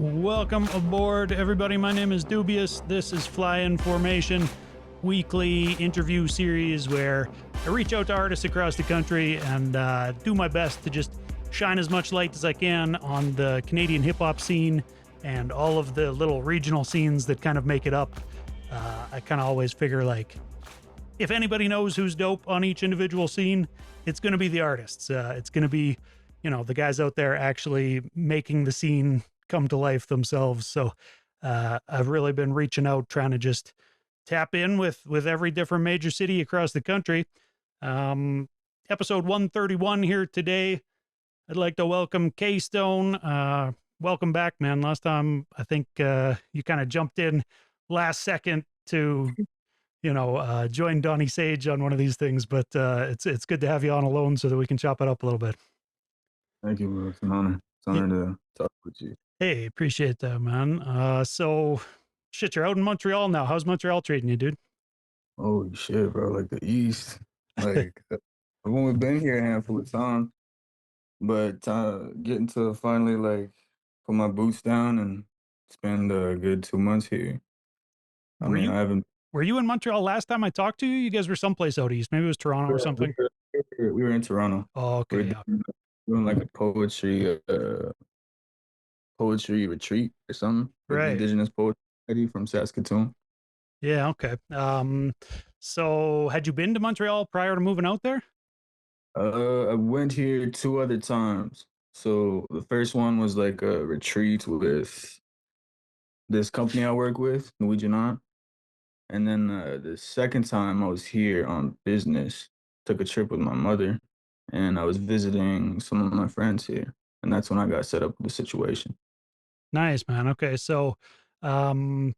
Welcome aboard, everybody. My name is Doobyis. This is Fly In Formation, weekly interview series where I reach out to artists across the country and do my best to just shine as much light as I can on the Canadian hip hop scene and all of the little regional scenes that kind of make it up. I kind of always figure, like, if anybody knows who's dope on each individual scene, it's going to be the artists. It's going to be, the guys out there actually making the scene come to life themselves. So I've really been reaching out, trying to just tap in with every different major city across the country. Episode 131 here today. I'd like to welcome K.Stone. Welcome back, man. Last time, I think you kind of jumped in last second to join Donnie Sage on one of these things, but it's good to have you on alone so that we can chop it up a little bit. Thank you, bro. It's an honor. It's an honor to talk with you. Hey, appreciate that, man. So shit, you're out in Montreal now. How's Montreal treating you, dude? Holy shit, bro. Like the East. Like I've only been here a handful of times, but getting to finally like put my boots down and spend a good 2 months here. I Were mean, you I haven't. were you in Montreal last time I talked to you? You guys were someplace out east. Maybe it was Toronto or something. We were in Toronto. Oh, We okay, were yeah. doing like a poetry retreat or something with Right. Indigenous poetry from Saskatchewan. Yeah, okay. So had you been to Montreal prior to moving out there? I went here 2 other times. So the first one was like a retreat with this company I work with, Norwegian. And then the second time I was here on business, took a trip with my mother, and I was visiting some of my friends here. And that's when I got set up with the situation. Nice, man. Okay. So um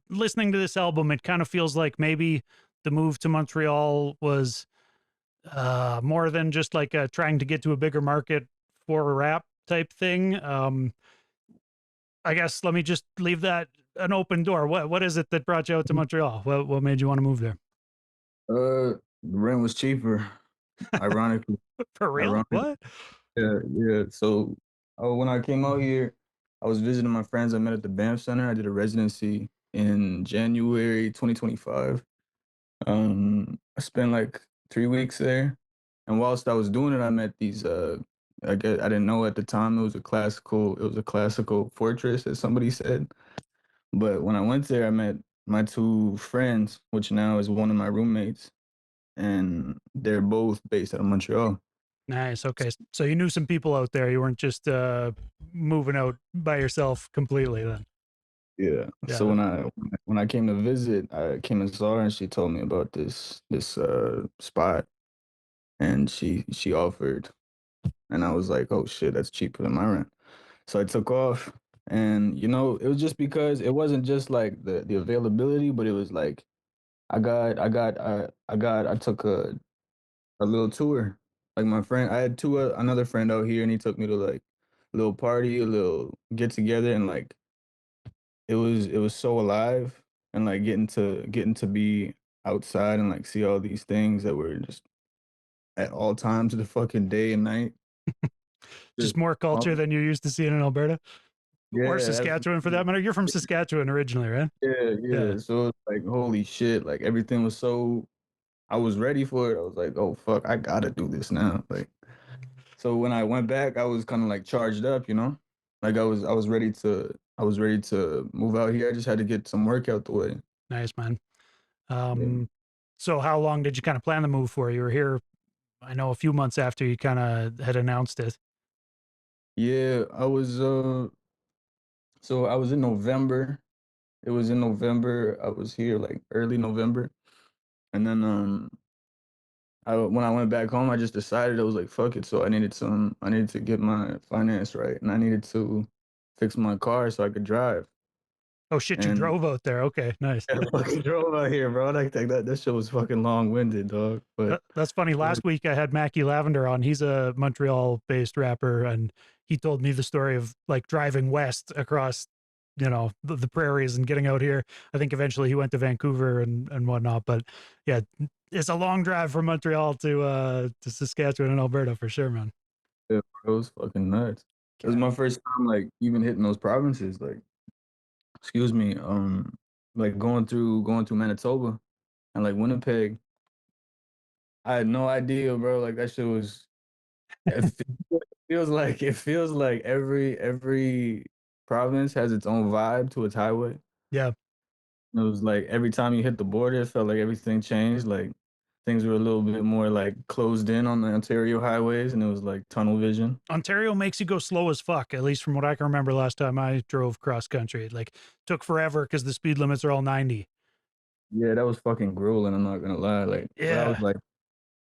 listening to this album, it kind of feels like maybe the move to Montreal was more than just like trying to get to a bigger market for a rap type thing. I guess let me just leave that an open door. What is it that brought you out to Montreal? What made you want to move there? The rent was cheaper, ironically. For real? Ironically. What? Yeah, yeah. So when I came out here, I was visiting my friends I met at the Banff Center. I did a residency in January 2025. I spent like 3 weeks there, and whilst I was doing it, I met these. I guess I didn't know at the time it was a classical. It was a classical fortress, as somebody said. But when I went there, I met my two friends, which now is one of my roommates, and they're both based out of Montreal. Nice. Okay. So you knew some people out there. You weren't just moving out by yourself completely then. Yeah. So Yeah. when I came to visit, I came and saw her, and she told me about this spot, and she offered, and I was like, oh shit, that's cheaper than my rent. So I took off, and it was just because it wasn't just like the availability, but it was like I took a little tour. Like my friend, I had another friend out here, and he took me to like a little party, a little get together, and like it was so alive, and like getting to be outside and like see all these things that were just at all times of the fucking day and night. Just Just more all, culture than you're used to seeing in Alberta or yeah, Saskatchewan for that matter. You're from Saskatchewan originally, right? yeah, Yeah. yeah. So it's like holy shit, like everything was so. I was ready for it. I was like, oh fuck, I gotta do this now. Like, so when I went back, I was kind of like charged up. Like I was ready to move out here. I just had to get some work out the way. Nice, man. Yeah. So how long did you kind of plan the move for? You were here, I know, a few months after you kind of had announced it. Yeah, so I was in November. It was in November. I was here like early November. And then when I went back home, I just decided I was like, fuck it. So I needed to get my finance right, and I needed to fix my car so I could drive. Oh shit, you And drove out there. Okay, nice. I fucking drove out here, bro. Like that shit was fucking long-winded, dog. But That's funny. Last week I had Mackie Lavender on. He's a Montreal-based rapper, and he told me the story of like driving west across, the prairies and getting out here. I think eventually he went to Vancouver and whatnot. But yeah, it's a long drive from Montreal to Saskatchewan and Alberta for sure, man. it was fucking nuts. It was Okay. my first time like even hitting those provinces. Like, excuse me, like going through Manitoba and like Winnipeg. I had no idea, bro. Like that shit was. It feels like every province has its own vibe to its highway. Yeah. It was like every time you hit the border, it felt like everything changed. Like things were a little bit more like closed in on the Ontario highways, and it was like tunnel vision. Ontario makes you go slow as fuck, at least from what I can remember last time I drove cross country. It like took forever because the speed limits are all 90. Yeah, that was fucking grueling. I'm not gonna lie. Like, but I was Yeah. like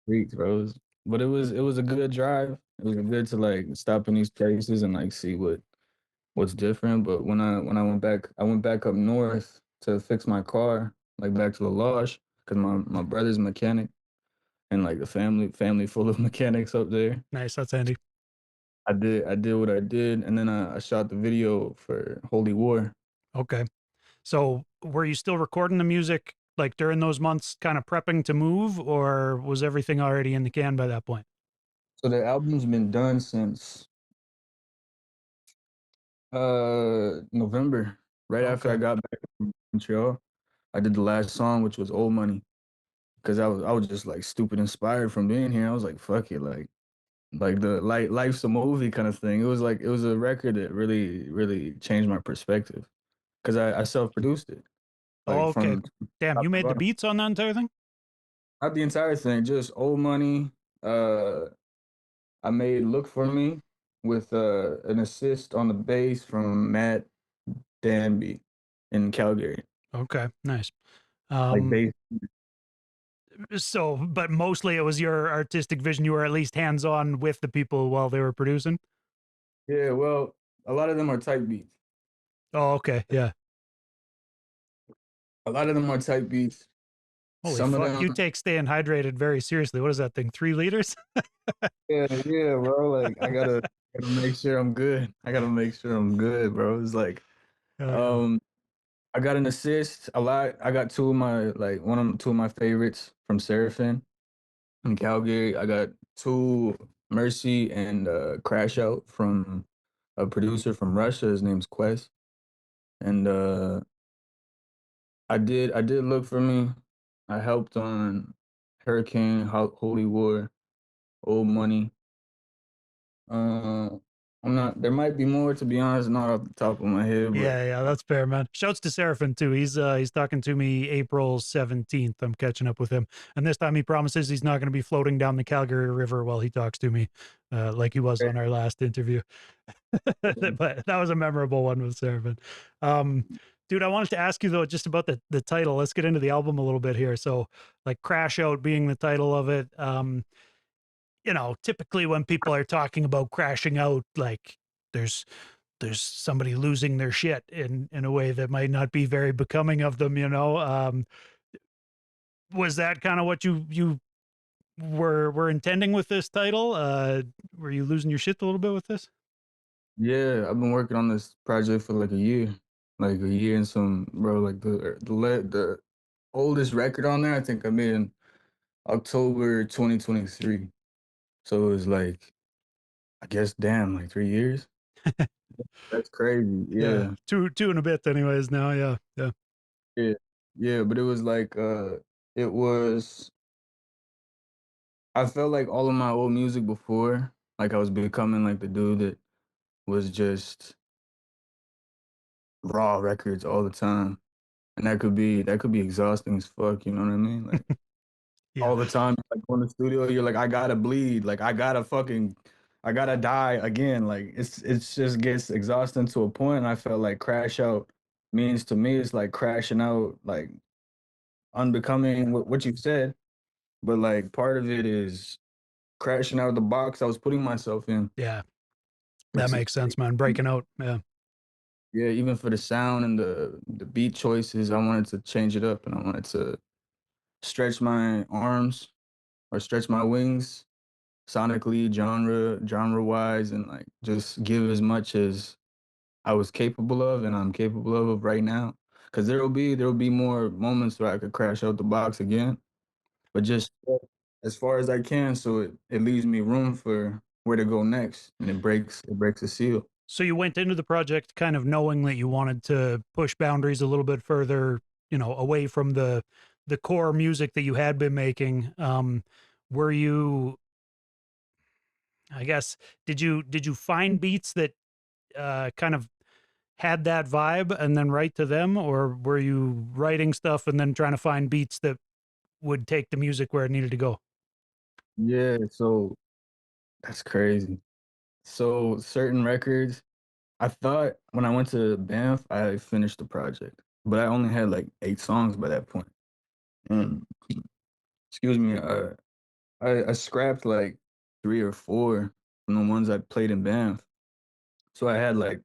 weeks, bro. But it was a good drive. It was good to like stop in these places and like see what's different. But when I went back up north to fix my car, like back to the lodge, because my brother's a mechanic and like the family full of mechanics up there. Nice. That's handy. I did what I did, and then I shot the video for Holy War. Okay. So were you still recording the music like during those months, kind of prepping to move, or was everything already in the can by that point? So the album's been done since November, right after I Okay. got back from Montreal. I did the last song, which was Old Money, because I was just like stupid inspired from being here. I was like, fuck it, like the like life's a movie kind of thing. It was a record that really changed my perspective because I self-produced it, like Oh, okay. from Damn, top you to made the bottom. beats on that entire thing? Not the entire thing, just Old Money. Uh, I made Look For Me with an assist on the bass from Matt Danby in Calgary. Okay, nice. Like Um, bass. so, but mostly it was your artistic vision. You were at least hands on with the people while they were producing. Yeah, well, a lot of them are type beats. Oh, okay. Yeah. A lot of them are type beats. Holy Some of fuck. them, You take staying hydrated very seriously. What is that thing? 3 liters? yeah, bro. Like I gotta make sure I'm good. I gotta make sure I'm good, bro. It's like, Oh, yeah. um, I got an assist a lot. I got two of my favorites from Seraphin in Calgary. I got two Mercy and Crash Out from a producer from Russia. His name's Quest. And I did Look For Me. I helped on Hurricane, Holy War, Old Money. Uh, I'm not. There might be more to be honest, not off the top of my head, but Yeah, yeah, that's fair, man. Shouts to Seraphin too. He's talking to me April 17th. I'm catching up with him. And this time he promises he's not going to be floating down the Calgary River while he talks to me, like he was on our last interview. But that was a memorable one with Seraphin. Um, dude, I wanted to ask you though, just about the title. Let's get into the album a little bit here. So, like Crash Out being the title of it. Typically when people are talking about crashing out, like there's there's somebody losing their shit in a way that might not be very becoming of them. Was that kind of what you were intending with this title? Were you losing your shit a little bit with this? yeah, I've been working on this project for like a year and some, bro. Like the oldest record on there, I think I made in October 2023. So it was like, I guess, damn, like 3 years. That's crazy. Yeah, Yeah, two and a bit anyways now. Yeah, yeah. yeah, yeah. But it was like, it was. I felt like all of my old music before, like I was becoming like the dude that was just raw records all the time. And that could be exhausting as fuck, you know what I mean? Like Yeah, all the time, like going to the studio, you're like, I gotta bleed, like I gotta die again. Like it's just gets exhausting to a point. And I felt like crash out means to me it's like crashing out, like unbecoming what you said. But like part of it is crashing out of the box I was putting myself in. yeah. That It's makes sense, man. Breaking out. Yeah, Yeah, even for the sound and the beat choices, I wanted to change it up and I wanted to stretch my arms or stretch my wings sonically, genre wise, and like just give as much as I was capable of and I'm capable of right now. Cause there'll be more moments where I could crash out the box again, but just as far as I can, so it leaves me room for where to go next, and it breaks the seal. So you went into the project kind of knowing that you wanted to push boundaries a little bit further, away from the core music that you had been making. Were you, I guess, did you find beats that kind of had that vibe and then write to them, or were you writing stuff and then trying to find beats that would take the music where it needed to go? Yeah, so that's crazy. So certain records, I thought when I went to Banff, I finished the project, but I only had like 8 songs by that point. And excuse me, I scrapped like 3 or 4 from the ones I played in Banff. So I had like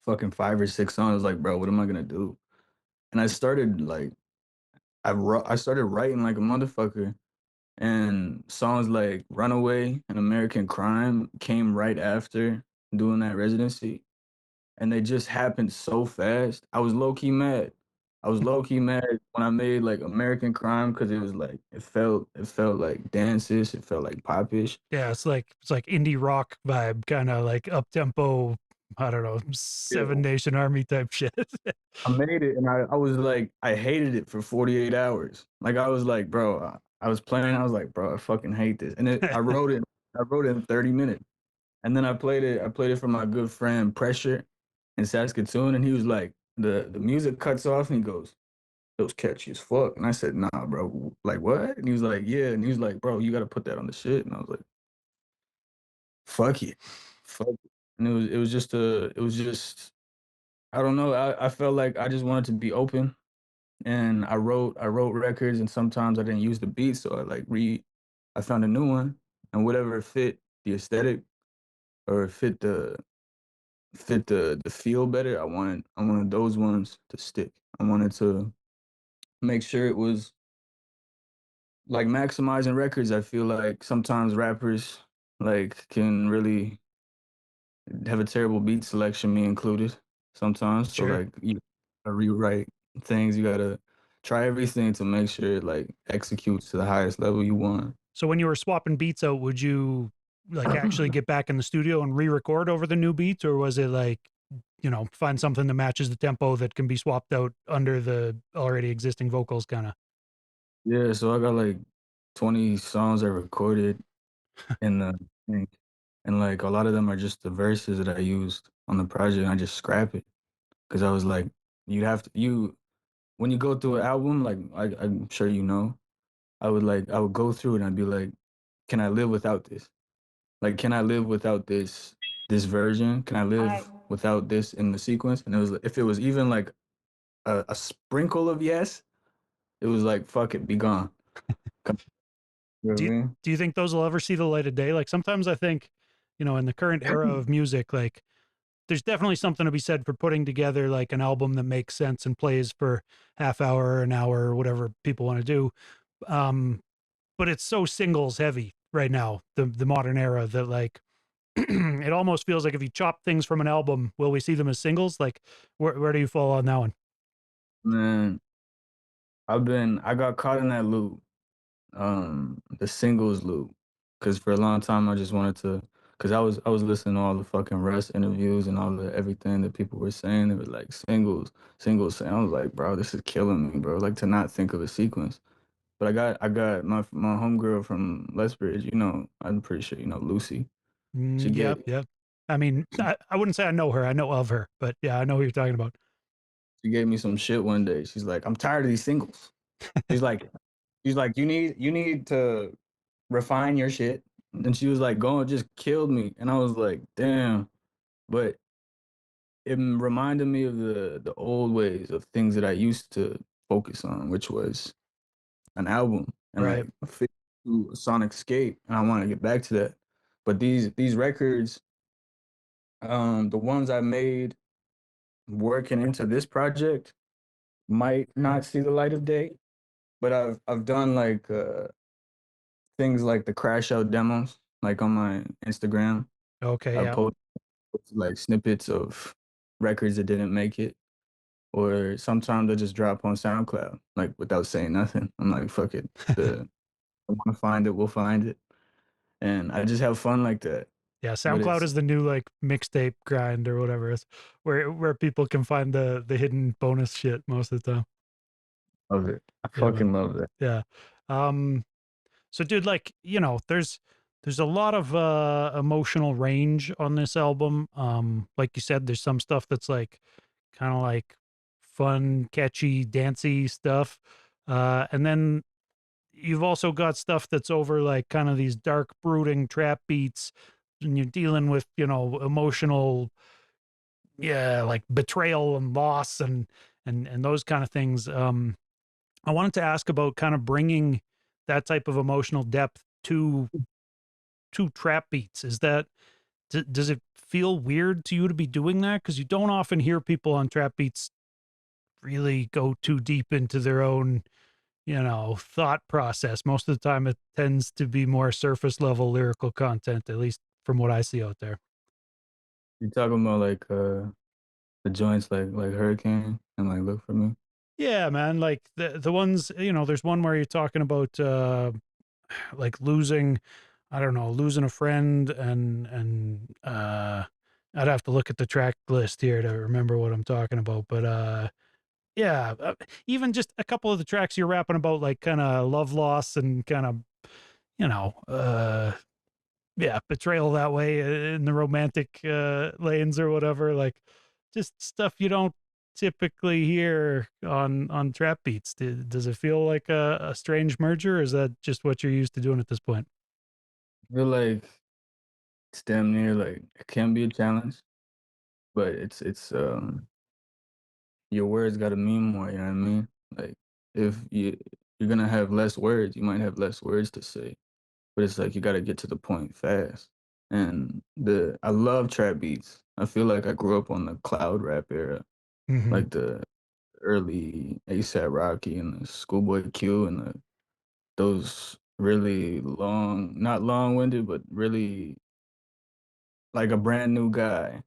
fucking 5 or 6 songs. I was like, bro, what am I gonna do? And I started like I started writing like a motherfucker. And songs like Runaway and American Crime came right after doing that residency. And they just happened so fast. I was low key mad. I was low key mad when I made like American Crime because it was like it felt like dances, it felt like popish. Yeah, it's like indie rock vibe, kind of like up tempo. I don't know, Yeah. Seven Nation Army type shit. I made it and I was like, I hated it for 48 hours. Like I was like, bro, I was playing, I was like, bro, I fucking hate this. And I wrote it in 30 minutes. And then I played it for my good friend Pressure in Saskatoon, and he was like, the music cuts off, and he goes, "It was catchy as fuck." And I said, "Nah, bro, like what?" And he was like, "Yeah," and he was like, "Bro, you got to put that on the shit." And I was like, "Fuck it, fuck it." And it was just I don't know. I felt like I just wanted to be open, and I wrote records, and sometimes I didn't use the beat, so I found a new one, and whatever fit the aesthetic or fit the feel better. I wanted those ones to stick. I wanted to make sure it was like maximizing records. I feel like sometimes rappers like can really have a terrible beat selection, me included, sometimes. So Sure. like you gotta rewrite things, you gotta try everything to make sure it like executes to the highest level you want. So when you were swapping beats out, would you like actually get back in the studio and re-record over the new beats, or was it like, find something that matches the tempo that can be swapped out under the already existing vocals, kind of? Yeah, so I got like 20 songs I recorded in the thing. And like a lot of them are just the verses that I used on the project. And I just scrap it because I was like, you'd have to you when you go through an album, like I'm sure you know, I would go through it and I'd be like, can I live without this? Like, can I live without this version? Can I live without this in the sequence? And it was if it was even like a sprinkle of yes, it was like fuck it, be gone. Come- You know Do what you, I mean? do you think those will ever see the light of day? Like sometimes I think, in the current era of music, like there's definitely something to be said for putting together like an album that makes sense and plays for half hour, an hour, or whatever people want to do. Um, but it's so singles heavy right now, the modern era, that like it almost feels like if you chop things from an album, will we see them as singles? Like where do you fall on that one? Man, I got caught in that loop, the singles loop, because for a long time I just wanted to, because I was listening to all the fucking Russ interviews and all the everything that people were saying. They were like singles. And I was like, bro, this is killing me, bro. Like to not think of a sequence. But I got my homegirl from Lethbridge. I'm pretty sure you know Lucy. She Yeah, gave yeah. I mean, I wouldn't say I know her. I know of her, but yeah, I know who you're talking about. she gave me some shit one day. She's like, I'm tired of these singles. She's like, you need to refine your shit. And she was like, going just killed me. And I was like, damn. But it reminded me of the old ways of things that I used to focus on, which was an album and Right. like a sonic scape. And I want to get back to that. But these records, the ones I made working into this project might not see the light of day. But I've done like things like the crash out demos, like on my Instagram. Okay. I Yeah. post like snippets of records that didn't make it, or sometimes I just drop on SoundCloud, like without saying nothing. I'm like, fuck it. I want to find it, we'll find it. and I just have fun like that. Yeah, But SoundCloud it's is the new like mixtape grind or whatever. It's where people can find the hidden bonus shit most of the time. love it. I Yeah, man. fucking love that. Yeah. Um, so dude, like, there's a lot of emotional range on this album. Like you said, there's some stuff that's like kind of like fun, catchy, dancey stuff. And then you've also got stuff that's over like kind of these dark, brooding trap beats, and you're dealing with, emotional, yeah, like betrayal and loss and those kind of things. I wanted to ask about kind of bringing that type of emotional depth to trap beats. Is that does it feel weird to you to be doing that? Because you don't often hear people on trap beats really go too deep into their own, thought process. Most of the time, it tends to be more surface level lyrical content, at least from what I see out there. You talking about like the joints like Hurricane and like Look for Me? Yeah, man. Like the ones, there's one where you're talking about like losing, I don't know, losing a friend and I'd have to look at the track list here to remember what I'm talking about. But yeah, even just a couple of the tracks you're rapping about, like kind of love loss and kind of, you know, uh yeah, betrayal that way in the romantic lanes or whatever, like just stuff you don't typically hear on trap beats. Does it feel like a strange merger, or is that just what you're used to doing at this point? I feel like it's damn near like it can be a challenge, but it's your words gotta mean more, you know what I mean? Like if you're gonna have less words, you might have less words to say. But it's like you gotta get to the point fast. And the I love trap beats. I feel like I grew up on the cloud rap era, Hmm. like the early ASAP Rocky and the Schoolboy Q and those really long, not long-winded, but really like a brand new guy.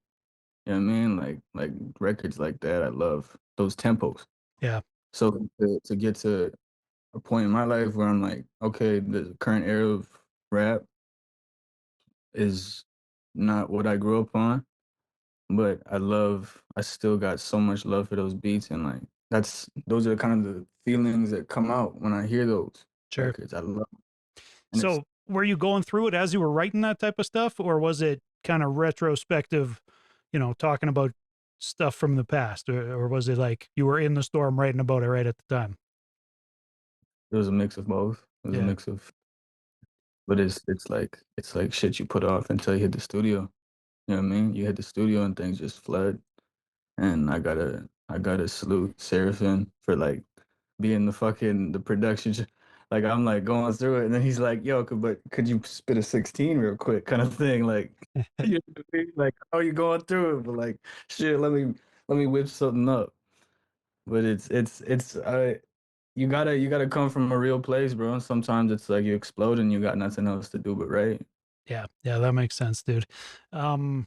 You know what I mean? Like records like that. I love those tempos. Yeah. So to get to a point in my life where I'm like, okay, the current era of rap is not what I grew up on, but I still got so much love for those beats and like those are kind of the feelings that come out when I hear those Sure. records. I love and it's So were you going through it as you were writing that type of stuff, or was it kind of retrospective, talking about stuff from the past, or was it like you were in the storm writing about it right at the time? it was a mix of both. It was a Yeah. mix of but it's like shit you put off until you hit the studio. You know what I mean? You hit the studio and things just flood. And I gotta salute Seraphin for like being the production. Like I'm like going through it, and then he's like, "Yo, could you spit a 16 real quick?" kind of thing. Like, you know what I mean? Like, oh, you going through it, but like, shit, let me whip something up. But it's you gotta come from a real place, bro. Sometimes it's like you explode and you got nothing else to do but write. Yeah. Yeah, that makes sense, dude. Um,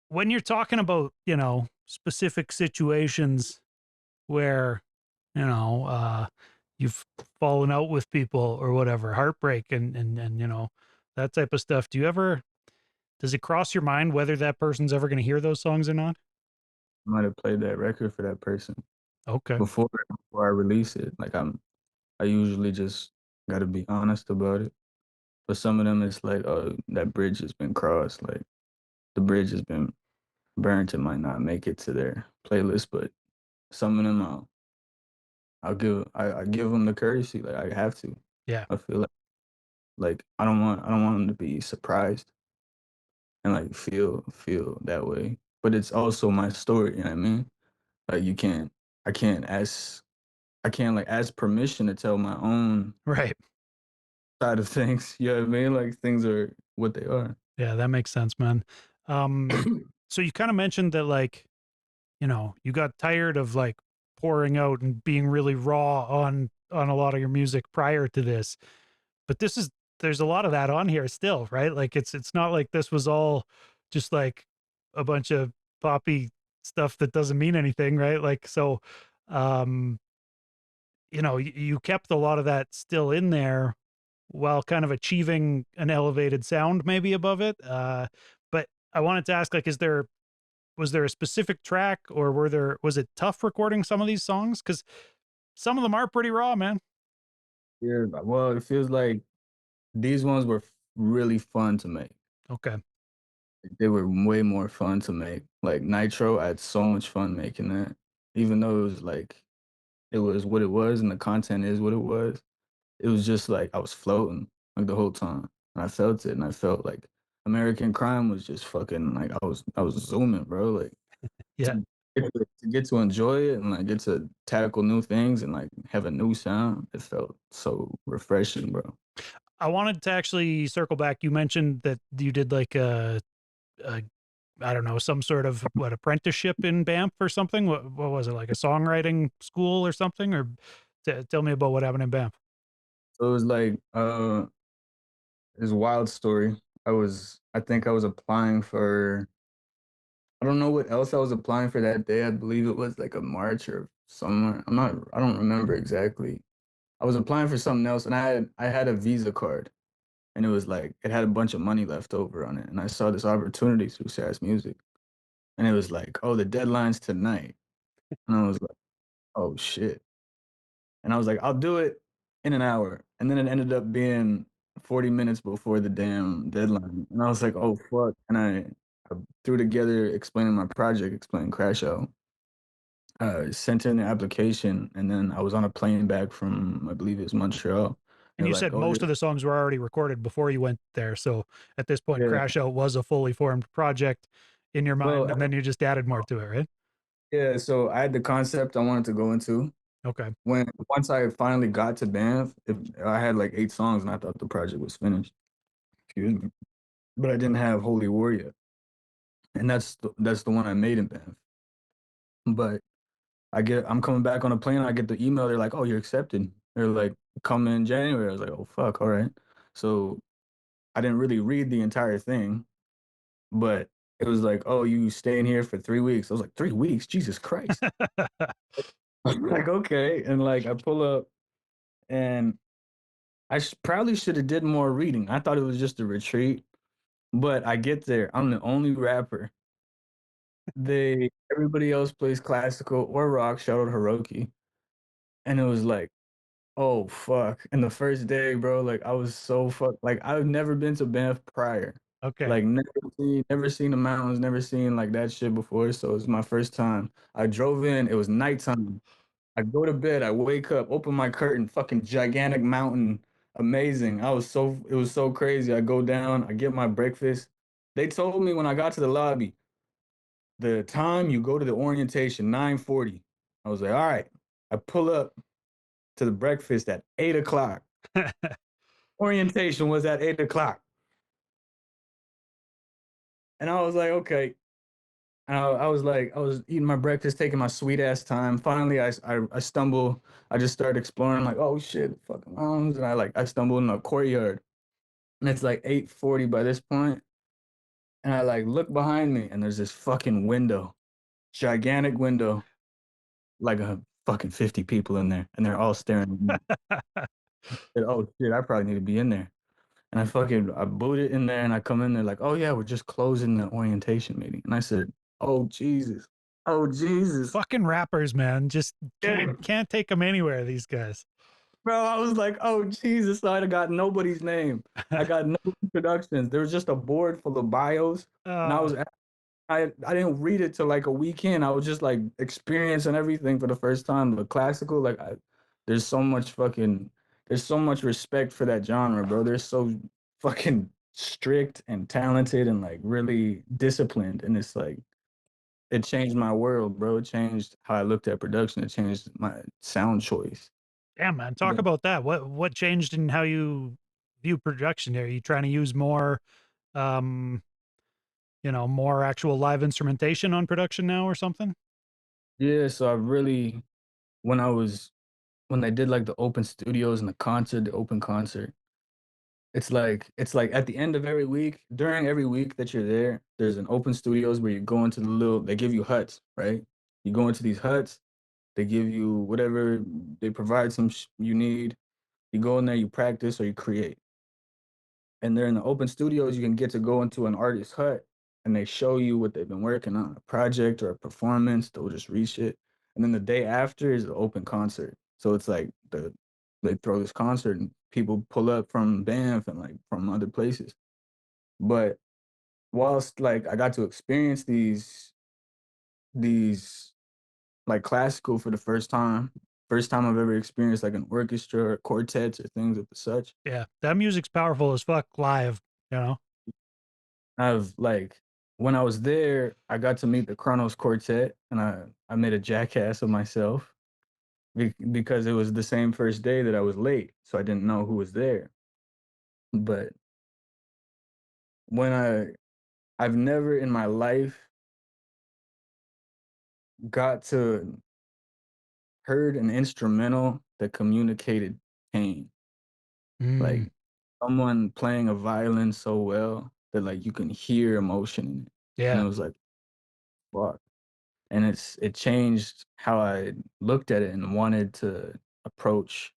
when you're talking about, specific situations where, you've fallen out with people or whatever, heartbreak and that type of stuff, does it cross your mind whether that person's ever going to hear those songs or not? I might have played that record for that person Okay. before I release it. Like I usually just gotta be honest about it. But some of them, it's like, oh, that bridge has been crossed. Like the bridge has been burnt. It might not make it to their playlist, but some of them, I give them the courtesy. Like I have to. Yeah. I feel like I don't want them to be surprised and like feel that way. But it's also my story. You know what I mean? Like I can't ask, I can't like ask permission to tell my own Right. side of things. You know what I mean? Like things are what they are. Yeah, that makes sense, man. Um, so you kind of mentioned that, like, you got tired of like pouring out and being really raw on a lot of your music prior to this. But there's a lot of that on here still, right? Like it's not like this was all just like a bunch of poppy stuff that doesn't mean anything, right? Like so um you kept a lot of that still in there. while kind of achieving an elevated sound maybe above it. But I wanted to ask, like, was there a specific track, or was it tough recording some of these songs? Because some of them are pretty raw, man. Yeah, well, it feels like these ones were really fun to make. Okay. They were way more fun to make. Like Nitro, I had so much fun making that. Even though it was like it was what it was and the content is what it was. It was just like I was floating like the whole time. And I felt it and I felt like American Crime was just fucking like I was zooming, bro. Like Yeah. to to enjoy it and like get to tackle new things and like have a new sound. It felt so refreshing, bro. I wanted to actually circle back. You mentioned that you did like a I don't know, some sort of what apprenticeship in Banff or something. What was it, like a songwriting school or something? Or tell me about what happened in Banff. So it was like this wild story. I think I was applying for I don't know what else I was applying for that day. I believe it was like a march or somewhere. I don't remember exactly. I was applying for something else and I had a Visa card and it was like it had a bunch of money left over on it. And I saw this opportunity through SAS Music. And it was like, oh, the deadline's tonight. And I was like, oh shit. And I was like, I'll do it in an hour. And then it ended up being 40 minutes before the damn deadline. And I was like, oh fuck. And I threw together explaining my project, explaining Crash Out. Sent in the application, and then I was on a plane back from I believe it was Montreal. And They're you like, said "Oh, most you're of the songs were already recorded before you went there. So at this point, yeah." Crash Out was a fully formed project in your Well, mind, and then you just added more to it, right? yeah. So I had the concept I wanted to go into. Okay. When once I finally got to Banff, I had like 8 songs, and I thought the project was finished. Excuse me, but I didn't have Holy War yet, and that's the one I made in Banff. But I'm coming back on a plane. I get the email. They're like, "Oh, you're accepted." They're like, "Come in January." I was like, "Oh fuck, all right." So I didn't really read the entire thing. But it was like, "Oh, you staying here for 3 weeks." I was like, "3 weeks? Jesus Christ." I'm like, "Okay." And, like, I pull up, and probably shoulda did more reading. I thought it was just a retreat, but I get there, I'm the only rapper. Everybody else plays classical or rock, shout out Hiroki, and it was like, "Oh, fuck." And the first day, bro, like, I was so like, I've never been to Banff prior. Okay. Like, never seen the mountains, never seen, like, that shit before, so it's my first time. I drove in, it was nighttime. I go to bed, I wake up, open my curtain, fucking gigantic mountain, amazing. It was so crazy. I go down, I get my breakfast. They told me when I got to the lobby, "The time you go to the orientation, 9:40." I was like, "Alright." I pull up to the breakfast at 8 o'clock. Orientation was at 8 o'clock, and I was like, "Okay." And I was like, I was eating my breakfast, taking my sweet ass time. Finally, I stumble. I just started exploring, like, oh shit, fucking mountains. And I stumbled in a courtyard, and it's like 8:40 by this point. And I like look behind me, and there's this fucking window, gigantic window, like a fucking 50 people in there, and they're all staring at me. Said, oh shit, I probably need to be in there. And I boot it in there, and I come in there like, oh yeah, we're just closing the orientation meeting. And I said, oh Jesus, oh Jesus. Fucking rappers, man. Just Yeah. can't take them anywhere, these guys. Bro, I was like, "Oh, Jesus." So I got nobody's name. I got no introductions. There was just a board full of bios, and Uh, I didn't read it till like a weekend. I was just like experiencing everything for the first time. The classical, there's so much fucking, there's so much respect for that genre, bro. They're so fucking strict and talented and like really disciplined, and it's like it changed my world, bro. It changed how I looked at production. It changed my sound choice. Damn, man. Talk about that. What changed in how you view production? Are you trying to use more, um, more actual live instrumentation on production now or something? Yeah, so I really when I was when they did like the open studios and the open concert, it's like at the end of every week, during every week that you're there, there's an open studios where you go into they give you huts, right? You go into these huts, they give you whatever, they provide you need. You go in there, you practice or you create. And they're in the open studios, you can get to go into an artist's hut and they show you what they've been working on, a project or a performance. They'll just read shit. And then the day after is the open concert. So it's like they throw this concert and people pull up from Banff and like from other places. But whilst like I got to experience these like classical for the first time I've ever experienced like an orchestra or quartets or things of the such. Yeah, that music's powerful as fuck live, you know? I've like when I was there, I got to meet the Kronos Quartet, and I made a jackass of myself because it was the same first day that I was late, so I didn't know who was there. But when I've never in my life got to heard an instrumental that communicated pain, Mm, like someone playing a violin so well that like you can hear emotion in it, and it yeah, was like, fuck. And it changed how I looked at it and wanted to approach.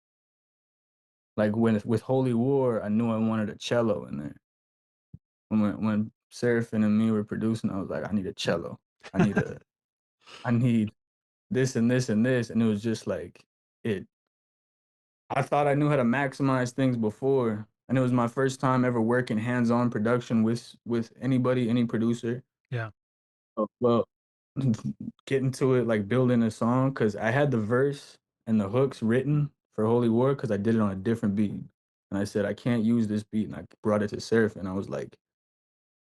Like with Holy War, I knew I wanted a cello in there. When Seraphin and me were producing, I was like, I need a cello. I need a I need this and this and this. And it was just like it I thought I knew how to maximize things before. And it was my first time ever working hands-on production with anybody, any producer. yeah, Well, getting to it, like building a song, because I had the verse and the hooks written for Holy War because I did it on a different beat. And I said, I can't use this beat. And I brought it to Seraph and I was like,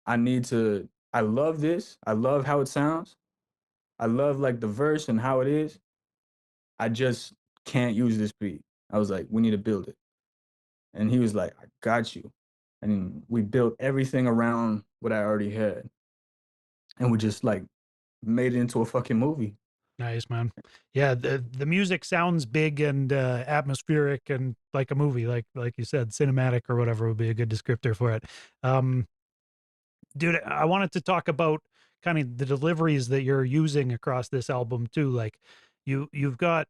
I love this. I love how it sounds. I love like the verse and how it is. I just can't use this beat. I was like, we need to build it. And he was like, I got you. And we built everything around what I already had. And we just like made it into a fucking movie. nice, man. Yeah, the music sounds big and atmospheric and like a movie, like you said, cinematic or whatever would be a good descriptor for it. Um, dude, I wanted to talk about kind of the deliveries that you're using across this album too. Like you've got,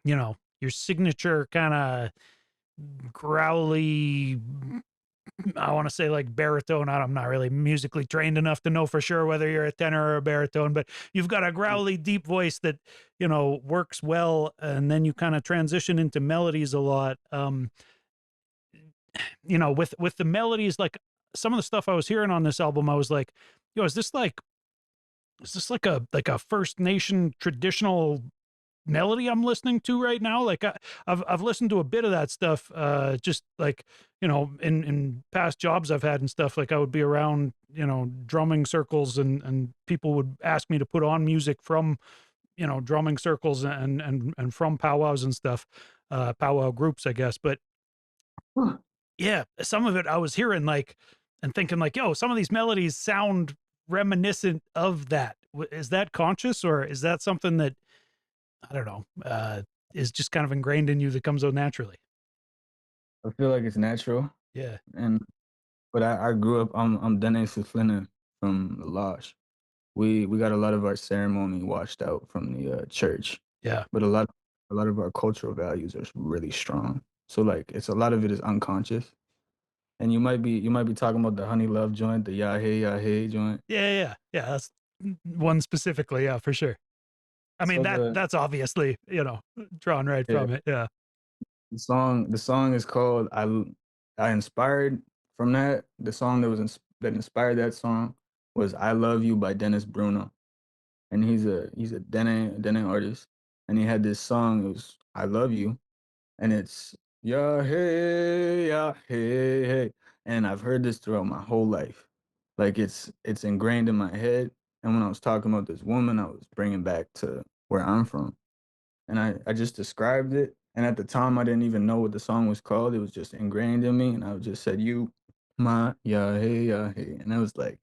you know, your signature kind of growly, I want to say like baritone. I'm not really musically trained enough to know for sure whether you're a tenor or a baritone, but you've got a growly deep voice that, you know, works well. And then you kind of transition into melodies a lot. You know, with the melodies, like some of the stuff I was hearing on this album, I was like, yo, is this like a First Nation traditional melody I'm listening to right now? Like I've listened to a bit of that stuff, just like, you know, in past jobs I've had and stuff. Like I would be around, you know, drumming circles and people would ask me to put on music from, you know, drumming circles and from powwows and stuff, powwow groups, I guess. But Huh. yeah, some of it I was hearing like and thinking like, yo, some of these melodies sound reminiscent of that. Is that conscious or is that something that I don't know, is just kind of ingrained in you that comes out naturally? I feel like it's natural. Yeah, And but I grew up. I'm Dene Suflina from the Lodge. We got a lot of our ceremony washed out from the church, yeah, but a lot of our cultural values are really strong. So like it's a lot of it is unconscious. And you might be talking about the honey love joint, the yah hey joint. yeah. That's one specifically, yeah, for sure. I mean So that's obviously, you know, drawn right yeah, from it. Yeah, the song is called I inspired from that. The song that inspired that song was I Love You by Dennis Bruno. And he's a Dene artist. And he had this song, it was I Love You, and it's yeah hey. And I've heard this throughout my whole life. Like it's ingrained in my head. And when I was talking about this woman, I was bringing back to where I'm from. And I just described it. And at the time, I didn't even know what the song was called. It was just ingrained in me. And I just said, you, my, yeah, hey. And it was like,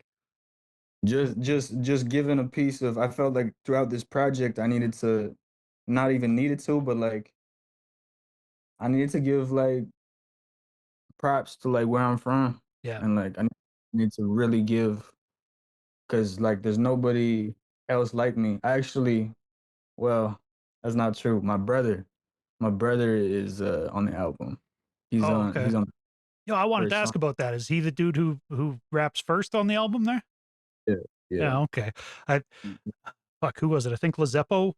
just given a piece of, I felt like throughout this project, I needed to, not even needed to, but like, I needed to give like props to like where I'm from. yeah, And like, I need to really give, cause like, there's nobody else like me. I actually, well, that's not true. My brother is on the album. Oh, okay. He's on Yo, I wanted to first song. ask about that. Is he the dude who raps first on the album there? Yeah, yeah. Yeah, okay. I fuck, who was it? I think Lizeppo.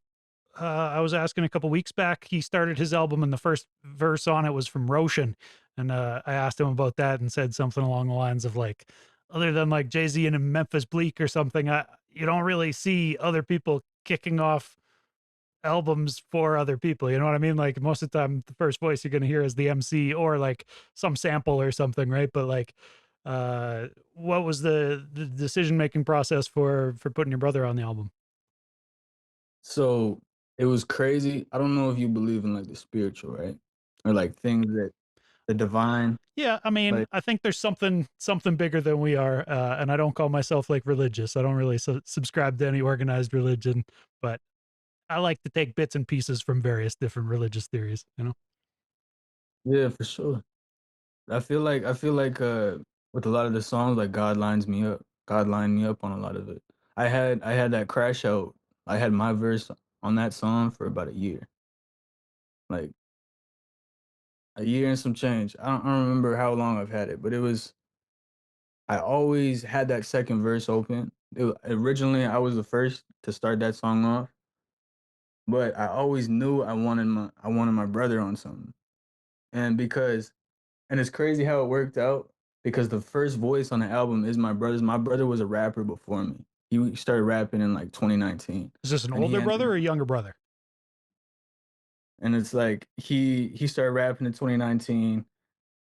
I was asking a couple weeks back. He started his album, and the first verse on it was from Roshan, and I asked him about that and said something along the lines of like, other than like Jay Z and Memphis Bleak or something, you don't really see other people kicking off albums for other people. You know what I mean? Like most of the time, the first voice you're gonna hear is the MC or like some sample or something, right? But like, what was the decision making process for putting your brother on the album? So it was crazy. I don't know if you believe in like the spiritual, right? Or like things that the divine, Yeah, I mean, like I think there's something bigger than we are, and I don't call myself like religious. I don't really subscribe to any organized religion, but I like to take bits and pieces from various different religious theories. You know? yeah, for sure. I feel like with a lot of the songs, like God lines me up. God lined me up on a lot of it. I had that crash out. I had my verse on that song for about a year. Like a year and some change. I don't remember how long I've had it, but it was I always had that second verse open. Originally I was the first to start that song off, but I always knew I wanted my brother on something. And because and it's crazy how it worked out because the first voice on the album is my brother's. My brother was a rapper before me. He started rapping in like 2019, Is this an and he older ended brother up, or a younger brother? and it's like he started rapping in 2019,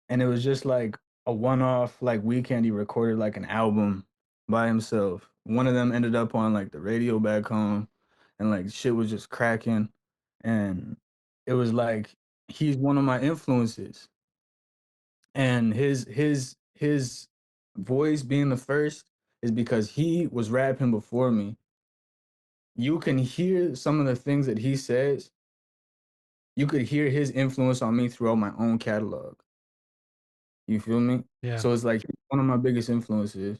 and it was just like a one-off like weekend. He recorded like an album by himself. One of them ended up on like the radio back home, and like shit was just cracking, and it was like he's one of my influences. And his voice being the first is because he was rapping before me. You can hear some of the things that he says. You could hear his influence on me throughout my own catalog. You feel me? Yeah, So it's like one of my biggest influences,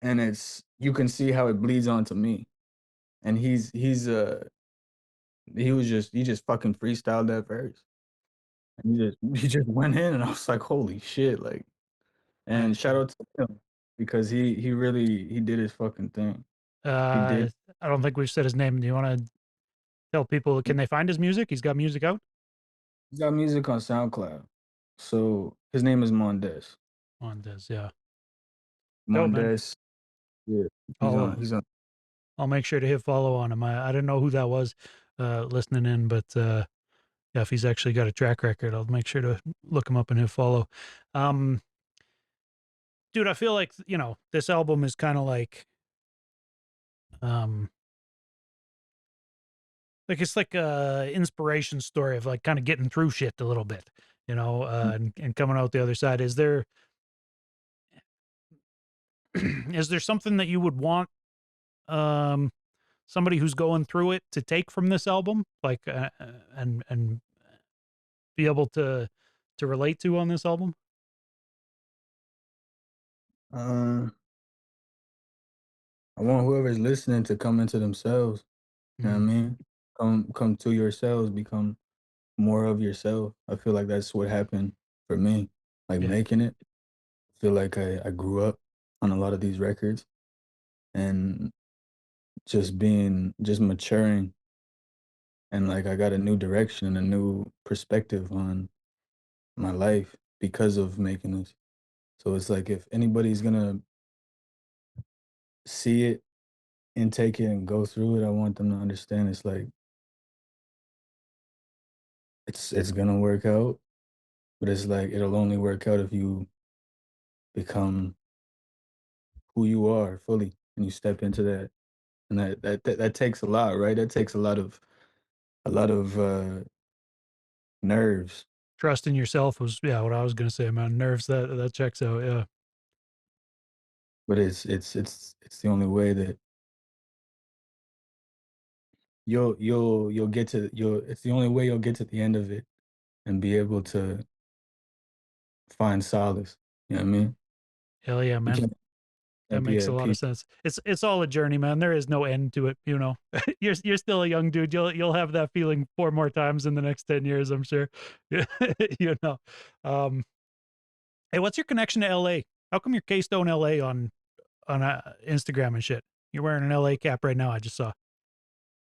and it's you can see how it bleeds onto me. And he just fucking freestyled that verse. And he just went in, and I was like, holy shit, like. And nice. shout out to him because he really he did his fucking thing. He Uh, did. I don't think we've said his name. Do you want to tell people? Can they find his music? He's got music out He's got music on SoundCloud. So his name is Mondes. on this. Yeah, dope, man. Mondes. Yeah. I'll He's on I'll make sure to hit follow on him. I didn't know who that was, listening in, but yeah, if he's actually got a track record, I'll make sure to look him up and hit follow. Um, dude, I feel like this album is kind of um like it's like a inspiration story of like kind of getting through shit a little bit, and coming out the other side. Is there is there something that you would want um somebody who's going through it to take from this album, like and be able to relate to on this album? uh I want whoever's listening to come into themselves. You know what I Mm, mean? Come to yourselves, become more of yourself. I feel like that's what happened for me. Like yeah, making it. I feel like I grew up on a lot of these records and just maturing and like I got a new direction and a new perspective on my life because of making this. So it's like if anybody's gonna see it and take it and go through it, I want them to understand it's like it's gonna work out, but it's like it'll only work out if you become who you are fully and you step into that. And that takes a lot, right? That takes a lot of nerves, trust in yourself was, yeah, what I was gonna say, man. Nerves, that checks out. Yeah, but it's the only way that you'll get to you'll it's the only way you'll get to the end of it and be able to find solace. You know what I mean? hell yeah, You man. can't. That Be makes a at lot of peace. sense. It's all a journey, man. There is no end to it, you know. You're still a young dude. You'll have that feeling 4 more times in the next 10 years, I'm sure. Yeah, you know. Um, hey, what's your connection to LA? How come you're K.Stone LA on Instagram and shit? You're wearing an LA cap right now, I just saw.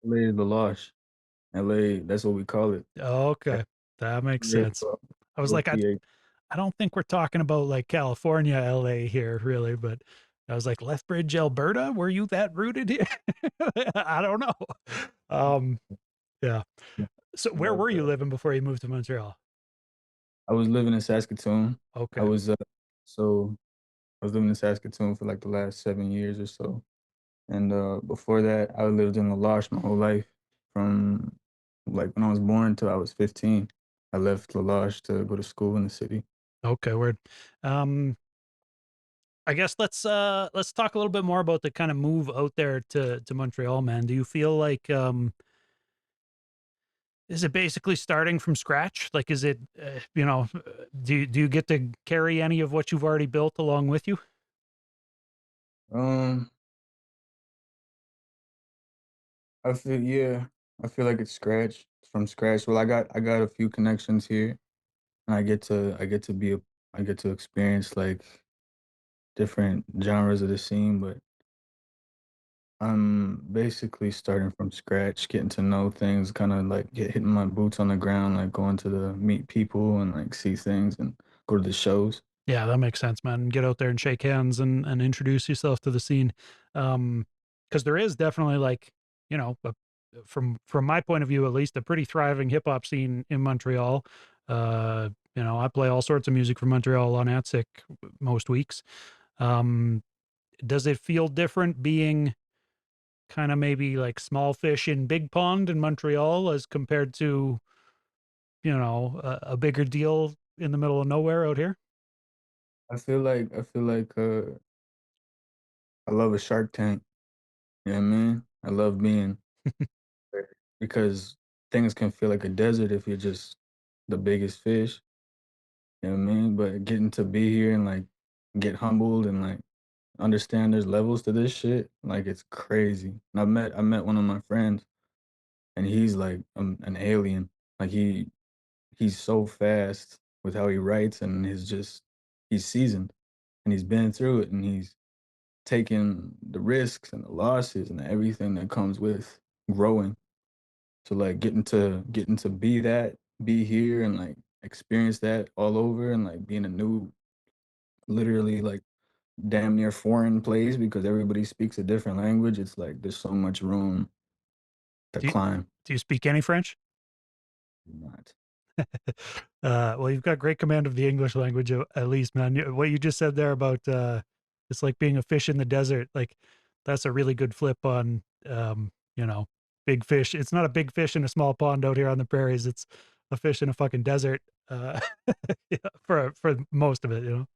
LA is the loss. LA, that's what we call it. Okay. That makes LA, sense. I was little like, PA. I don't think we're talking about like California, LA here, really, but I was like, Lethbridge, Alberta, were you that rooted here? I don't know. Um, yeah. So where Love were you the living before you moved to Montreal? I was living in Saskatoon. I Okay. was so I was living in Saskatoon for like the last 7 years or so. And before that, I lived in La Loche my whole life. From like when I was born till I was 15. I left La Loche to go to school in the city. Okay, word. Um, I guess let's talk a little bit more about the kind of move out there to Montreal, man. Do you feel like is it basically starting from scratch? Like, is it, do you get to carry any of what you've already built along with you? Um, I feel yeah, I feel like it's scratch from scratch. Well, I got a few connections here, and I get to experience like different genres of the scene, but I'm basically starting from scratch, getting to know things, kind of like hitting my boots on the ground, like going to the meet people and like see things and go to the shows. Yeah, that makes sense, man. Get out there and shake hands and introduce yourself to the scene. Because there is definitely like, you know, from my point of view at least, a pretty thriving hip hop scene in Montreal. I play all sorts of music from Montreal on ATSIC most weeks. Um, does it feel different being kind of maybe like small fish in big pond in Montreal as compared to, a bigger deal in the middle of nowhere out here? I feel like I love a Shark Tank. You know what I mean? I love being there because things can feel like a desert if you're just the biggest fish. You know what I mean? But getting to be here and like get humbled and like understand there's levels to this shit, like it's crazy. And I met one of my friends and he's like an alien. Like he's so fast with how he writes and he's seasoned and he's been through it and he's taken the risks and the losses and everything that comes with growing. So like getting to be here and like experience that all over and like being a new literally like damn near foreign place because everybody speaks a different language. It's like there's so much room to Do you, climb. do you speak any French? Not. Well, you've got great command of the English language, at least, man. What you just said there about it's like being a fish in the desert, like that's a really good flip on, you know, big fish. It's not a big fish in a small pond out here on the prairies. It's a fish in a fucking desert, yeah, for most of it, you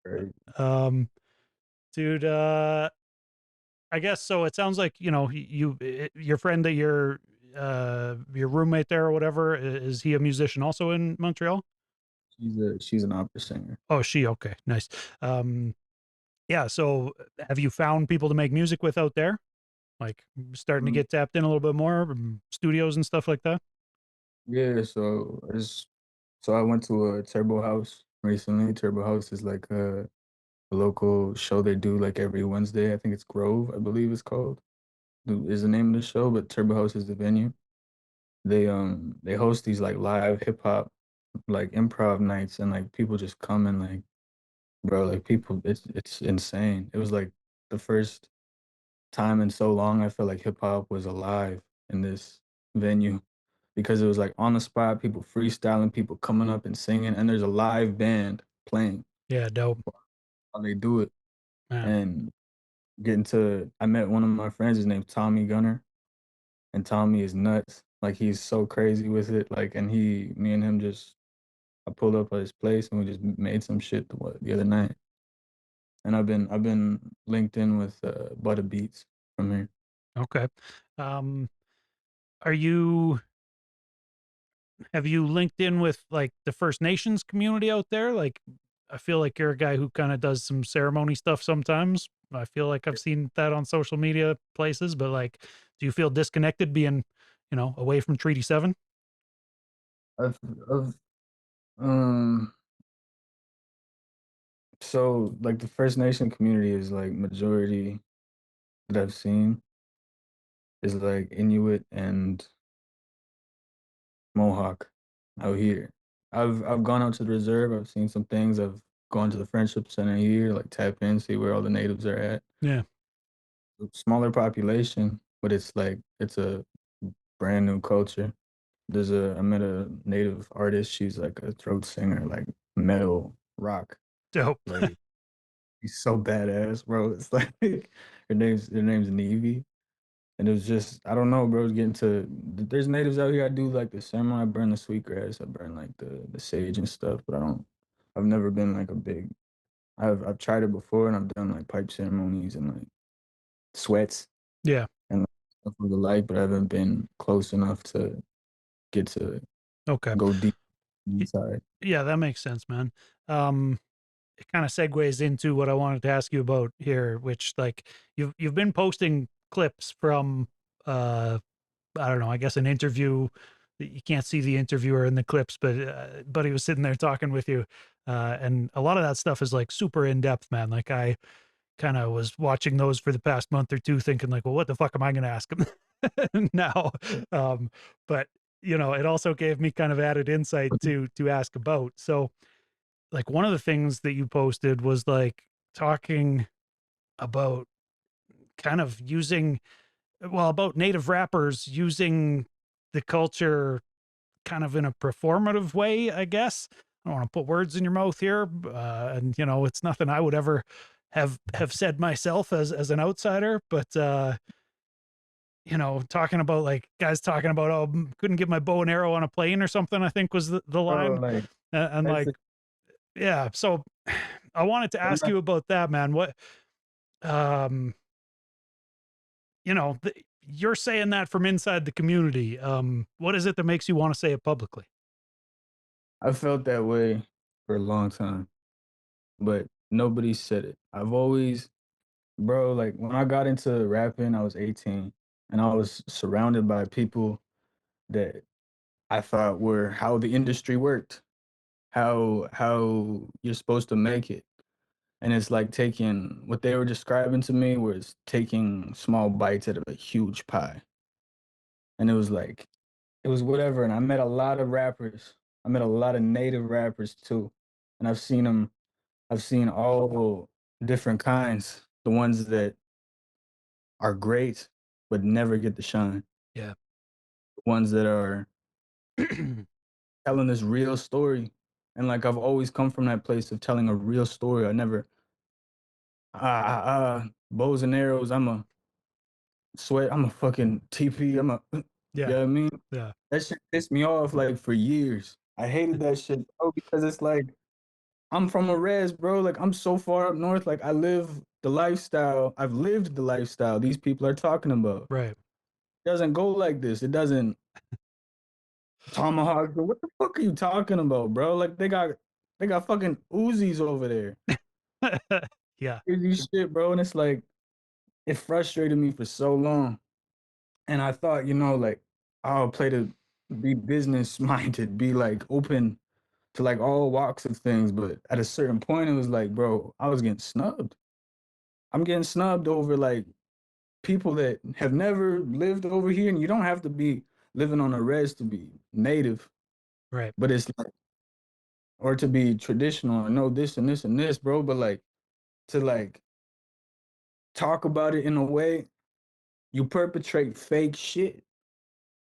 Right. know. Dude, I guess so. It sounds like your friend that your roommate there or whatever, is he a musician also in Montreal? She's an opera singer. Oh, she okay, nice. Um, yeah. So, have you found people to make music with out there? Like starting to Um, get tapped in a little bit more, studios and stuff like that. yeah, so I went to a Turbo House recently. Turbo House is like a local show they do like every Wednesday. I think it's Grove, I believe it's called. Is the name of the show, but Turbo House is the venue. They host these like live hip hop like improv nights and like people just come and like bro, like people it's insane. It was like the first time in so long I felt like hip hop was alive in this venue because it was like on the spot, people freestyling, people coming up and singing, and there's a live band playing Yeah, dope, while they do it. man. And I met one of my friends, his name's Tommy Gunner, and Tommy is nuts. Like he's so crazy with it. Like, and me and him I pulled up at his place and we just made some shit the other night. And I've been linked in with Butter Beats from here. Okay. Um, are you have you linked in with like the First Nations community out there? Like, I feel like you're a guy who kind of does some ceremony stuff sometimes. I feel like I've seen that on social media places, but like, do you feel disconnected being, away from Treaty 7? I've um so like the First Nation community is like majority that I've seen is like Inuit and Mohawk out here. I've gone out to the reserve. I've seen some things. I've gone to the Friendship Center here, like tap in, see where all the natives are at. Yeah. Smaller population, but it's like it's a brand new culture. I met a native artist. She's like a throat singer, like metal rock. Dope. Like she's so badass, bro. It's like her name's Nevi. And it was just, I don't know, bro. It's getting to, there's natives out here. I do like the ceremony. I burn the sweetgrass. I burn like the sage and stuff. But I've never been like a big. I've tried it before, and I've done like pipe ceremonies and like sweats Yeah. and like, stuff of the like. But I haven't been close enough to get to Okay. go deep Y- inside. Yeah, that makes sense, man. Um, it kind of segues into what I wanted to ask you about here, which like you've been posting clips from I don't know, I guess an interview. You can't see the interviewer in the clips, but he was sitting there talking with you, and a lot of that stuff is like super in depth, man. Like I kind of was watching those for the past month or two, thinking like, well, what the fuck am I going to ask him now? Um, but it also gave me kind of added insight to ask about. So, like one of the things that you posted was like talking about kind of using about native rappers using the culture kind of in a performative way, I guess. I don't want to put words in your mouth here, and it's nothing I would ever have said myself as an outsider, but talking about like guys talking about couldn't get my bow and arrow on a plane or something, I think was the Oh, line, like and that's like yeah, so I wanted to ask you about that, man. What um you're saying that from inside the community. What is it that makes you want to say it publicly? I felt that way for a long time, but nobody said it. I've always, bro, like when I got into rapping, I was 18 and I was surrounded by people that I thought were how the industry worked, how you're supposed to make it. And it's like taking what they were describing to me was taking small bites out of a huge pie. And it was like it was whatever. And I met a lot of rappers. I met a lot of native rappers too. And I've seen all different kinds. The ones that are great but never get the shine. Yeah. The ones that are telling this real story. And like I've always come from that place of telling a real story. I never bows and arrows. I'm a sweat. I'm a fucking TP. I'm a you Yeah. know what I mean? Yeah. That shit pissed me off like for years. I hated that shit, bro, because it's like I'm from a res, bro. Like I'm so far up north. Like I live the lifestyle. I've lived the lifestyle these people are talking about. Right. It doesn't go like this. It doesn't tomahawk. What the fuck are you talking about, bro? Like they got fucking Uzis over there. Yeah. Crazy shit, bro. And it's like it frustrated me for so long. And I thought, like I'll play to be business minded, be like open to like all walks of things. But at a certain point, it was like, bro, I was getting snubbed. I'm getting snubbed over like people that have never lived over here, and you don't have to be living on a res to be native, Right. but it's like, or to be traditional or know this and this and this, bro. But like to like talk about it in a way you perpetrate fake shit.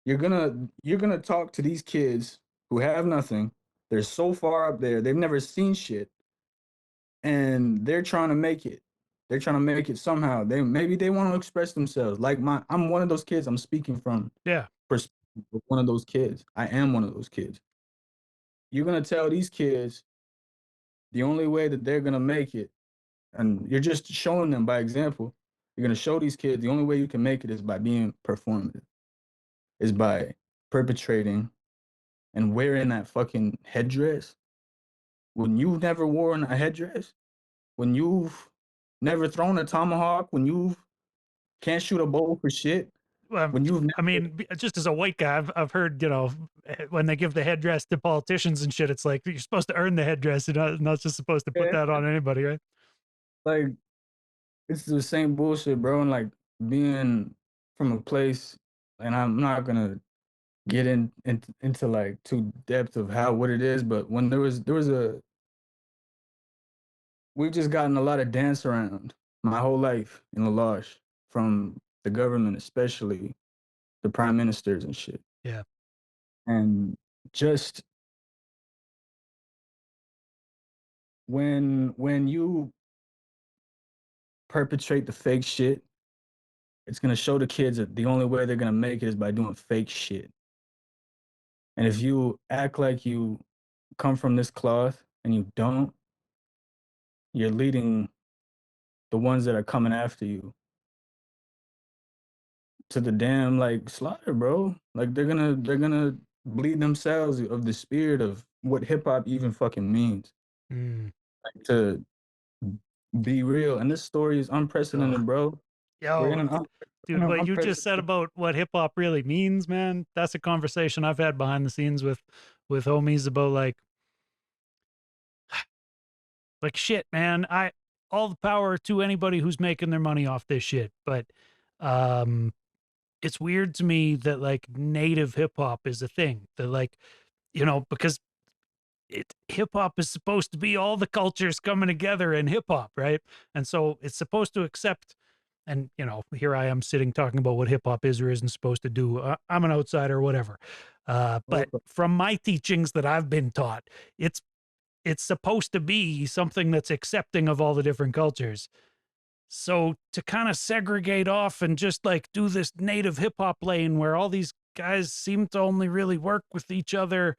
You're gonna talk to these kids who have nothing. They're so far up there, they've never seen shit, and they're trying to make it. They're trying to make it somehow. Maybe they want to express themselves. Like I'm one of those kids. I'm speaking from Yeah. perspective of one of those kids. I am one of those kids. You're gonna tell these kids the only way that they're gonna make it, and you're just showing them by example. You're gonna show these kids the only way you can make it is by being performative, is by perpetrating and wearing that fucking headdress when you've never worn a headdress, when you've never thrown a tomahawk, when you can't shoot a bow for shit, when you've I never mean, just as a white guy, I've heard, when they give the headdress to politicians and shit, it's like you're supposed to earn the headdress. You're not just supposed to put that on anybody, right? like it's the same bullshit, bro. And like being from a place, and I'm not gonna get into like too depth of how what it is, but when there was a we've just gotten a lot of dance around my whole life in La Loche from the government, especially the prime ministers and shit. Yeah. And just when you perpetrate the fake shit, it's gonna show the kids that the only way they're gonna make it is by doing fake shit. And if you act like you come from this cloth and you don't, you're leading the ones that are coming after you to the damn like slaughter, bro. Like they're gonna bleed themselves of the spirit of what hip hop even fucking means. Mm. Like to be real. And this story is Ugh. unprecedented, bro. We're in Yo, an dude, what you just said unprecedented. about what hip hop really means, man, that's a conversation I've had behind the scenes with homies about like shit, man. All the power to anybody who's making their money off this shit, but um it's weird to me that like native hip hop is a thing. That like, because hip hop is supposed to be all the cultures coming together in hip hop, right? And so it's supposed to accept. And here I am sitting talking about what hip hop is or isn't supposed to do. I'm an outsider, or whatever. But from my teachings that I've been taught, it's it's supposed to be something that's accepting of all the different cultures. So to kind of segregate off and just like do this native hip hop lane where all these guys seem to only really work with each other,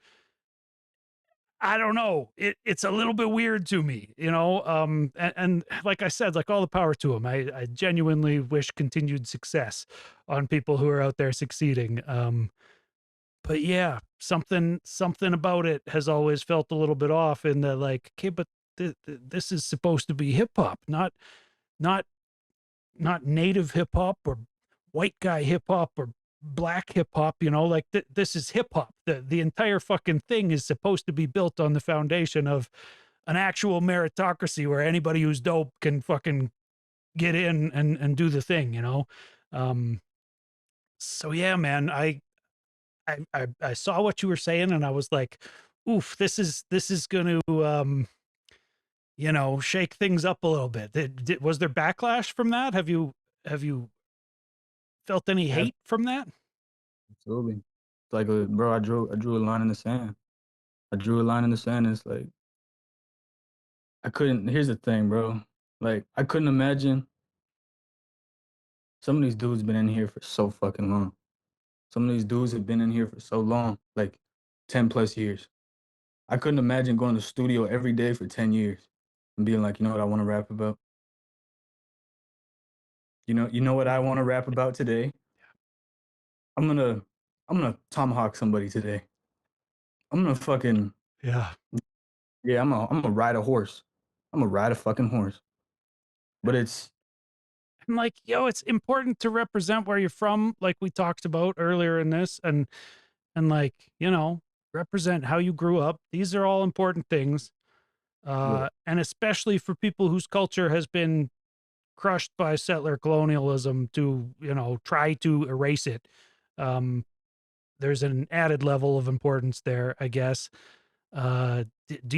I don't know. It's a little bit weird to me, and like I said, like all the power to them. I genuinely wish continued success on people who are out there succeeding. But yeah, something about it has always felt a little bit off in the like, okay, but this is supposed to be hip hop, not not native hip hop or white guy hip hop or black hip hop, like this is hip hop. The entire fucking thing is supposed to be built on the foundation of an actual meritocracy where anybody who's dope can fucking get in and do the thing, Um so yeah, man, I saw what you were saying and I was like, oof, this is going to shake things up a little bit. Was there backlash from that? Have you felt any Yeah, hate from that? absolutely. It's like bro, I drew a line in the sand. I drew a line in the sand and it's like I couldn't here's the thing, bro. Like I couldn't imagine some of these dudes been in here for so fucking long. Some of these dudes have been in here for so long, like 10 plus years. I couldn't imagine going to the studio every day for 10 years and being like, you know what I want to rap about? You know what I want to rap about today? I'm gonna I'm gonna tomahawk somebody today. I'm gonna fucking Yeah. yeah, I'm gonna ride a horse. I'm gonna ride a fucking horse. But it's I'm like, yo, it's important to represent where you're from, like we talked about earlier in this, and like, represent how you grew up. These are all important things. yeah, And especially for people whose culture has been crushed by settler colonialism to, try to erase it. Um, there's an added level of importance there, I guess. Do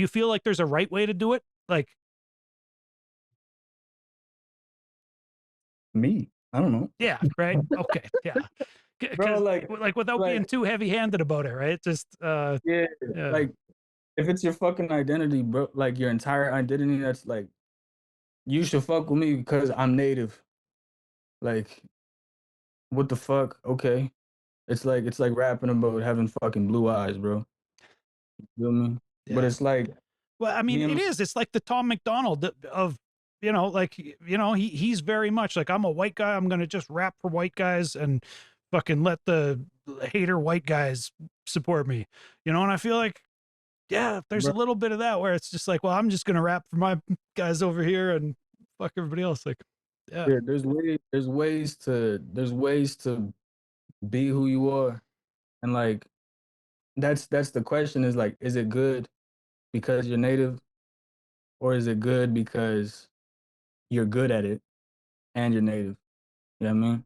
you feel like there's a right way to do it? Like, me. I don't know. yeah, right. Okay. Yeah. Bro, Because like without like being too heavy handed about it, right? Just, yeah, yeah. like if it's your fucking identity, bro, like your entire identity, that's like you should fuck with me because I'm native. Like, what the fuck? Okay. It's like rapping about having fucking blue eyes, bro. You feel me? But Yeah. it's like Well, I me mean, and it my is. It's like the Tom McDonald of, like, he's very much like, I'm a white guy. I'm going to just rap for white guys and fucking let the hater white guys support me, And I feel like, Yeah, there's a bro. little bit of that where it's just like, well, I'm just gonna rap for my guys over here and fuck everybody else. Like, yeah, Yeah, there's ways to be who you are, and like that's the question is like, is it good because you're native, or is it good because you're good at it and you're native? You know what I mean?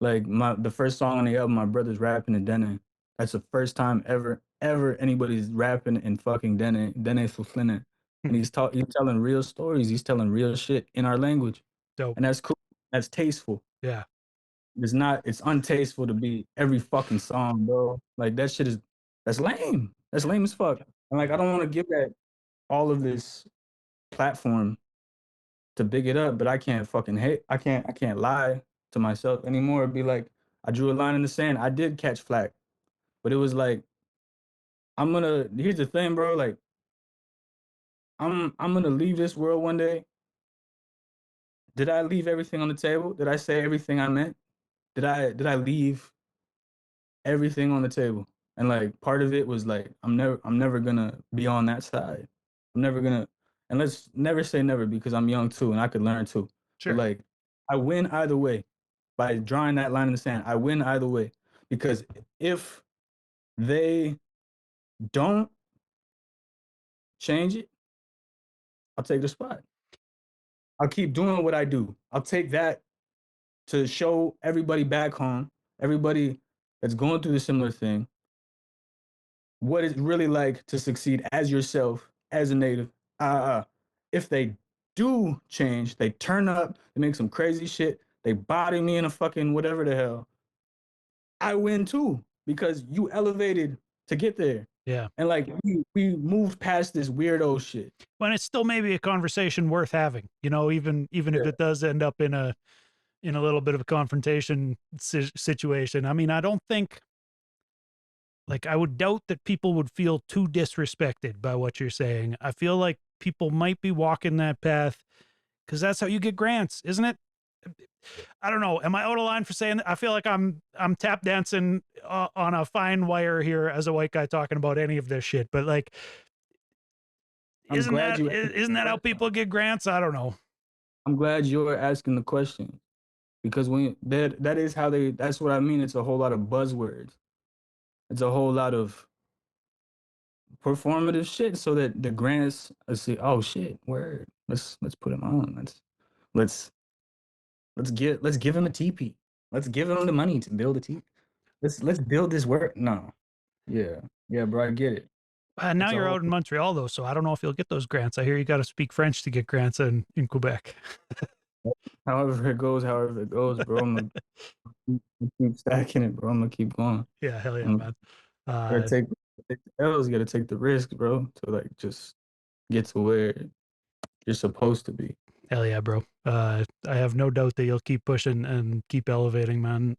Like the first song on the album, my brother's rapping in Dene. That's the first time ever anybody's rapping in fucking Dene Suflene. And he's telling real stories. He's telling real shit in our language. dope. And that's cool. That's tasteful. Yeah, It's untasteful to be every fucking song, bro. Like that shit is that's lame. That's lame as fuck. And like I don't want to give that all of this platform to big it up, but I can't fucking hate. I can't lie to myself anymore. Be like, I drew a line in the sand. I did catch flack, but it was like, here's the thing, bro. Like, I'm gonna leave this world one day. Did I leave everything on the table? Did I say everything I meant? Did I leave everything on the table? And like part of it was like, I'm never gonna be on that side. I'm never gonna, and let's never say never because I'm young too and I could learn too. But sure. like I win either way by drawing that line in the sand. I win either way because if they don't change it, I'll take the spot. I'll keep doing what I do. I'll take that to show everybody back home, everybody that's going through the similar thing, what it's really like to succeed as yourself, as a native. If they do change, they turn up, they make some crazy shit, they body me in a fucking whatever the hell, I win too because you elevated to get there. Yeah. And like we moved past this weirdo shit. When it's still maybe a conversation worth having, you know, even if Yeah. it does end up in a little bit of a confrontation situation. I mean, I don't think like I would doubt that people would feel too disrespected by what you're saying. I feel like people might be walking that path because that's how you get grants, isn't it? I don't know. Am I out of line for saying that? I feel like I'm tap dancing on a fine wire here as a white guy talking about any of this shit. But like, I'm glad you asked isn't the that how question. people get grants? I don't know. I'm glad you're asking the question because when that is how that's what I mean. It's a whole lot of buzzwords. It's a whole lot of performative shit so that the grants say, oh shit, word. Let's put him on. Let's let's give him a teepee. Let's give him the money to build a teepee. Let's build this work. No. Yeah. Yeah, bro, I get it. Now It's a you're whole out in Montreal though, so I don't know if you'll get those grants. I hear you got to speak French to get grants in Quebec. however it goes, bro. I'm gonna keep stacking it, bro. I'm gonna keep going. Yeah, hell yeah, I'm man. gotta take the L's, gotta take the risk, bro, to like just get to where you're supposed to be. Hell yeah, bro. I have no doubt that you'll keep pushing and keep elevating, man.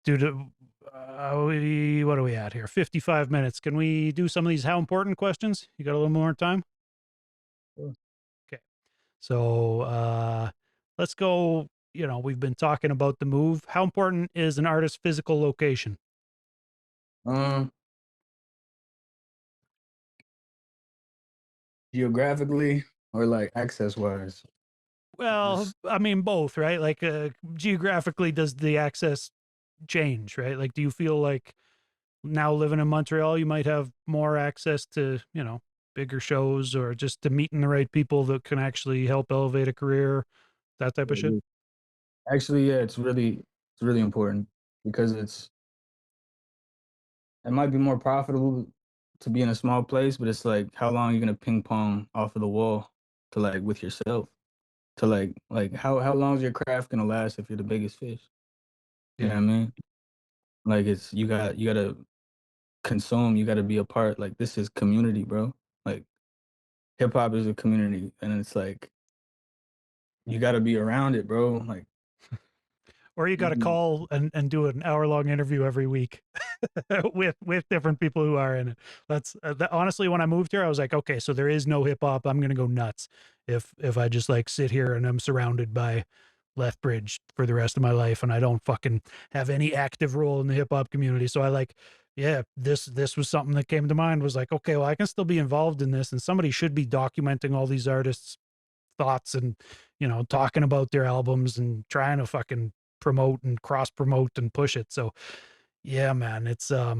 Dude, what are we at here? 55 minutes. Can we do some of these how important questions? You got a little more time? Sure. Okay. So, let's go. You know, we've been talking about the move. How important is an artist's physical location? Um, geographically or like access wise? Well, Just I mean, both, right? Like, geographically, does the access change, right? Like, do you feel like now living in Montreal, you might have more access to, you know, bigger shows or just to meeting the right people that can actually help elevate a career, that type of shit? actually, yeah, it's really important because it might be more profitable to be in a small place, but it's like how long are you gonna ping pong off of the wall to like with yourself to like how long is your craft gonna last if you're the biggest fish? You know Yeah. what I mean? Like it's you gotta consume, you gotta be a part. Like this is community, bro. Like hip hop is a community, and it's like you gotta be around it, bro. Like Or you got to mhm, call and do an hour-long interview every week with different people who are in it. That's honestly, when I moved here, I was like, okay, so there is no hip hop. I'm gonna go nuts if I just like sit here and I'm surrounded by Lethbridge for the rest of my life and I don't fucking have any active role in the hip hop community. So I like yeah, this was something that came to mind was like, okay, well, I can still be involved in this, and somebody should be documenting all these artists' thoughts and talking about their albums and trying to fucking promote and cross promote and push it. So yeah, man, it's That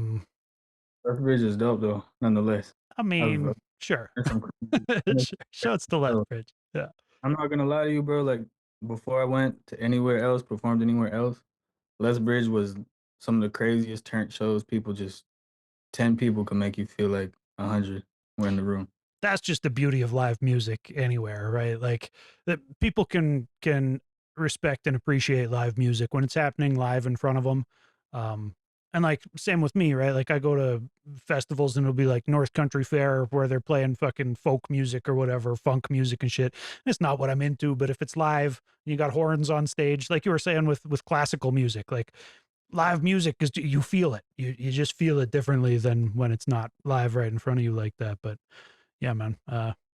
bridge is dope though, nonetheless. I I've mean, sure. heard some crazy- Shouts to so Lethbridge. Yeah. I'm not gonna lie to you, bro. Like before I went to anywhere else, performed anywhere else, Lethbridge was some of the craziest turnt shows. People just 10 people can make you feel like 100 were in the room. That's just the beauty of live music anywhere, right? Like that people can respect and appreciate live music when it's happening live in front of them. Um, and like same with me, right? Like I go to festivals and it'll be like North Country Fair where they're playing fucking folk music or whatever, funk music and shit. And it's not what I'm into, but if it's live, you got horns on stage, like you were saying with classical music, like live music is you feel it. You just feel it differently than when it's not live right in front of you like that. But yeah, man.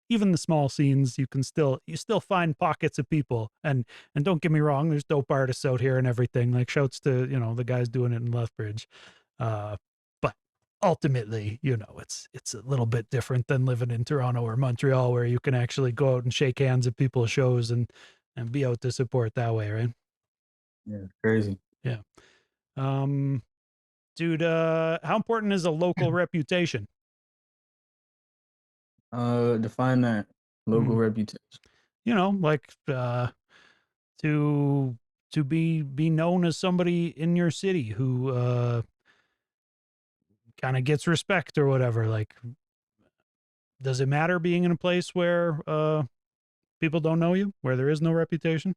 Even the small scenes, you still find pockets of people, and don't get me wrong, there's dope artists out here and everything. Like shouts to the guys doing it in Lethbridge, but ultimately, it's a little bit different than living in Toronto or Montreal, where you can actually go out and shake hands at people's shows and be out to support that way, right? Yeah, it's crazy. Yeah. Um, dude, how important is a local reputation? Define that local Mm, reputation. like to be known as somebody in your city who kind of gets respect or whatever. Like, does it matter being in a place where people don't know you, where there is no reputation?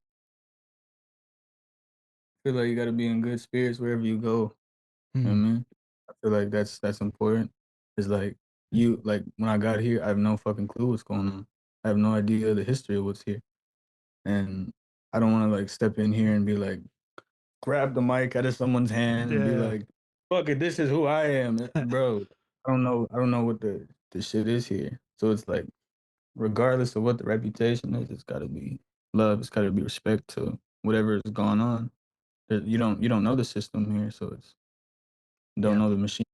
Feel like you gotta be in good spirits wherever you go. You know Hmm. what I mean? I feel like that's important. It's like you like when I got here, I have no fucking clue what's going on. I have no idea the history of what's here. And I don't wanna like step in here and be like, grab the mic out of someone's hand and be Yeah. like, fuck it, this is who I am. Bro, I don't know what the shit is here. So it's like regardless of what the reputation is, it's gotta be love, it's gotta be respect to whatever is going on. You don't know the system here, so it's don't Yeah. know the machine.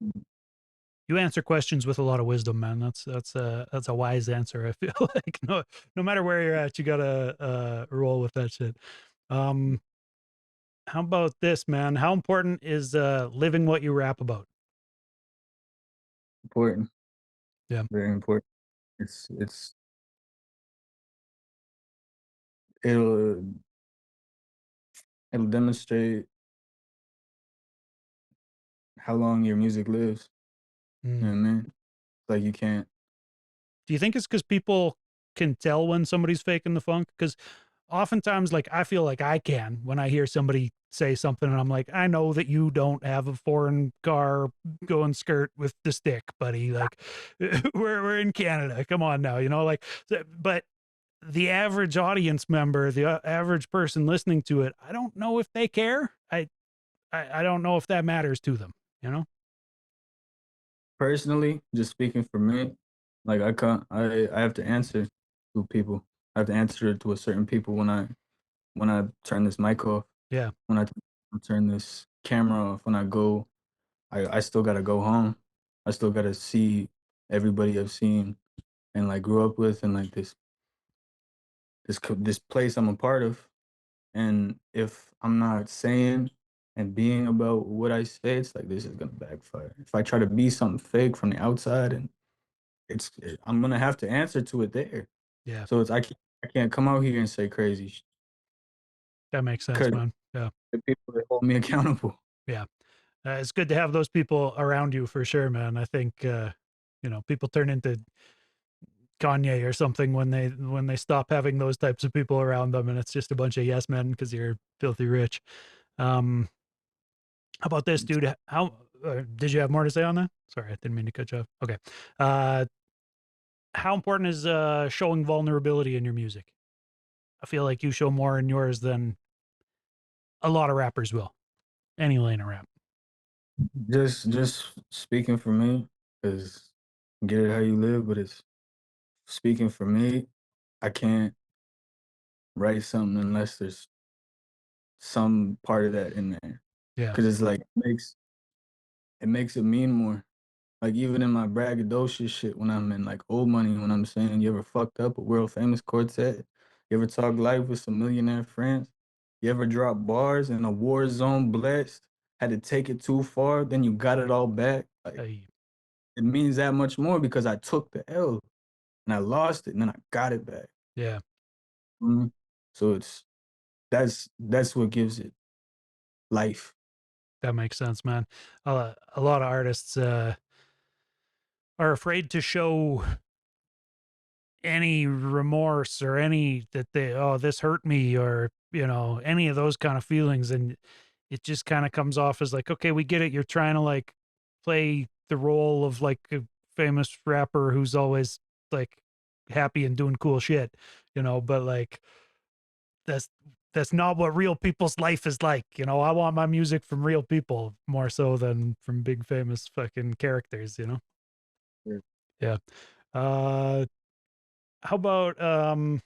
You answer questions with a lot of wisdom, man. That's a wise answer. I feel like no matter where you're at, you gotta roll with that shit. Um, how about this, man? How important is living what you rap about? Important, Yeah. very important. It's it'll it'll demonstrate how long your music lives. You know Mm. what I mean? Like you can't Do you think it's because people can tell when somebody's faking the funk? Because oftentimes, like, I feel like I can when I hear somebody say something and I'm like, I know that you don't have a foreign car going skirt with the stick, buddy. Like, we're in Canada. Come on now, like, but the average audience member, the average person listening to it, I don't know if they care. I don't know if that matters to them, you know? personally, just speaking for me, like I can't I have to answer to people. I have to answer to a certain people when I turn this mic off, Yeah. when I turn this camera off, when I go I still gotta go home. I still gotta see everybody I've seen and like grew up with and like this place I'm a part of. And if I'm not saying and being about what I say, it's like this is gonna backfire. If I try to be something fake from the outside, and I'm gonna have to answer to it there. Yeah. So it's I can't come out here and say crazy That makes sense, because man. Yeah. the people that hold me accountable. Yeah. It's good to have those people around you for sure, man. I think people turn into Kanye or something when they stop having those types of people around them, and it's just a bunch of yes men because you're filthy rich. Um, how about this, dude? How did you have more to say on that? Sorry, I didn't mean to cut you off. Okay. Uh, how important is showing vulnerability in your music? I feel like you show more in yours than a lot of rappers will. Any lane of rap. Just speaking for me, because get it how you live, but it's speaking for me. I can't write something unless there's some part of that in there, Yeah. because it's like it makes it mean more. Like even in my braggadocious shit, when I'm in like old money, when I'm saying you ever fucked up a world famous quartet, you ever talk life with some millionaire friends, you ever drop bars in a war zone blessed, had to take it too far, then you got it all back. Like Hey, it means that much more because I took the L and I lost it and then I got it back. yeah, Mhm. So that's what gives it life. that makes sense, man. A lot of artists are afraid to show any remorse or any that they, oh, this hurt me, or any of those kind of feelings, and it just kind of comes off as like, okay, we get it, you're trying to like play the role of like a famous rapper who's always like happy and doing cool shit, but like that's that's not what real people's life is like. I want my music from real people more so than from big famous fucking characters. Yeah. Yeah. uh how about how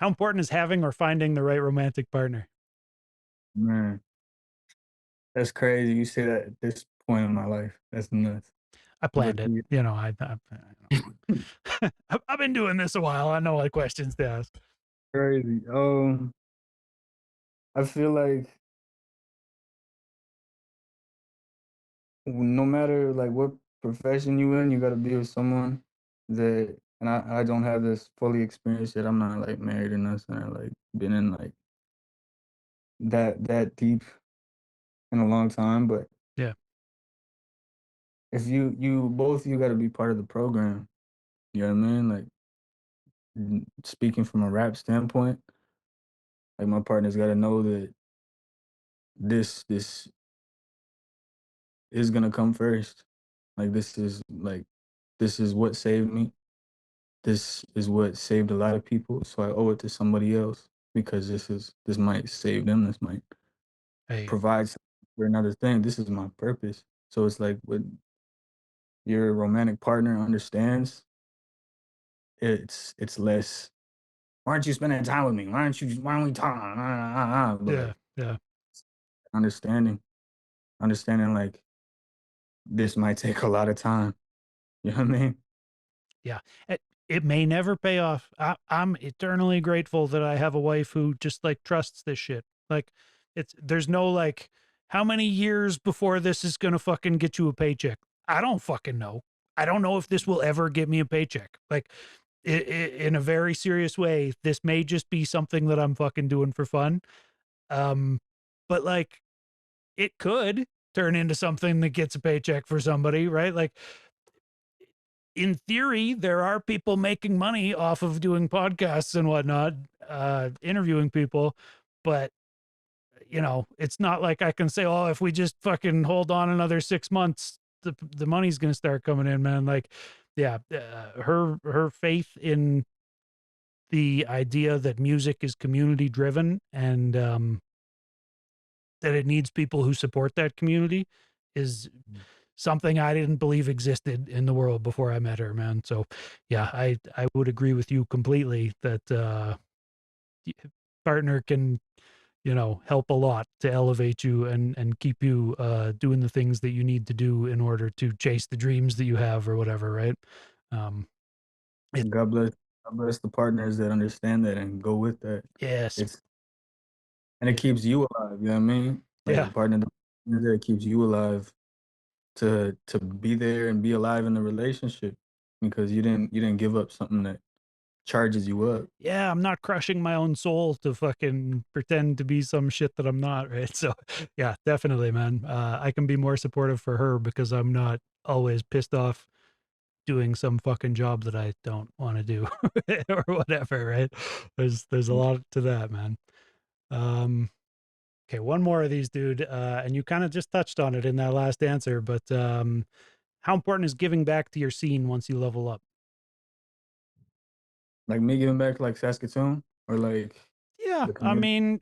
important is having or finding the right romantic partner? Man, that's crazy. You say that at this point in my life. That's nuts. I But planned it. yeah. I've been doing this a while. I know what questions to ask. Crazy. I feel like no matter like what profession you in, you gotta be with someone that, and I don't have this fully experienced yet. I'm not like married or nothing, or like been in like that deep in a long time. But Yeah. if you both you gotta be part of the program. You know what I mean? Like speaking from a rap standpoint, like my partner's gotta know that this is gonna come first. Like this is what saved me. This is what saved a lot of people, so I owe it to somebody else because this might save them. This might Hey. provide something for another thing. This is my purpose. So it's like when your romantic partner understands, it's less. Why aren't you spending time with me? Why aren't we talking? But Yeah. like Yeah. understanding, understanding like this might take a lot of time. You know what I mean? Yeah. It may never pay off. I'm eternally grateful that I have a wife who just like trusts this shit. Like, there's no like, how many years before this is gonna fucking get you a paycheck? I don't fucking know. I don't know if this will ever get me a paycheck. Like, in a very serious way, this may just be something that I'm fucking doing for fun. Um, but like, it could turn into something that gets a paycheck for somebody, right? Like, in theory, there are people making money off of doing podcasts and whatnot, interviewing people, but it's not like I can say, oh, if we just fucking hold on another 6 months, the money's gonna start coming in, man. Like, yeah, her faith in the idea that music is community driven, and that it needs people who support that community is something I didn't believe existed in the world before I met her, man. So yeah, I would agree with you completely that partner can, help a lot to elevate you and keep you doing the things that you need to do in order to chase the dreams that you have or whatever, right? Um it God bless. God bless the partners that understand that and go with that. Yes. It's and it keeps you alive. You know what I mean? Like Yeah. a partner that keeps you alive to be there and be alive in the relationship because you didn't give up something that charges you up. Yeah, I'm not crushing my own soul to fucking pretend to be some shit that I'm not, right? So, yeah, definitely, man. I can be more supportive for her because I'm not always pissed off doing some fucking job that I don't want to do or whatever, right? There's a lot to that, man. Um, okay, one more of these, dude. And you kind of just touched on it in that last answer, but how important is giving back to your scene once you level up? Like me giving back to like Saskatoon or like Yeah, the I community. mean,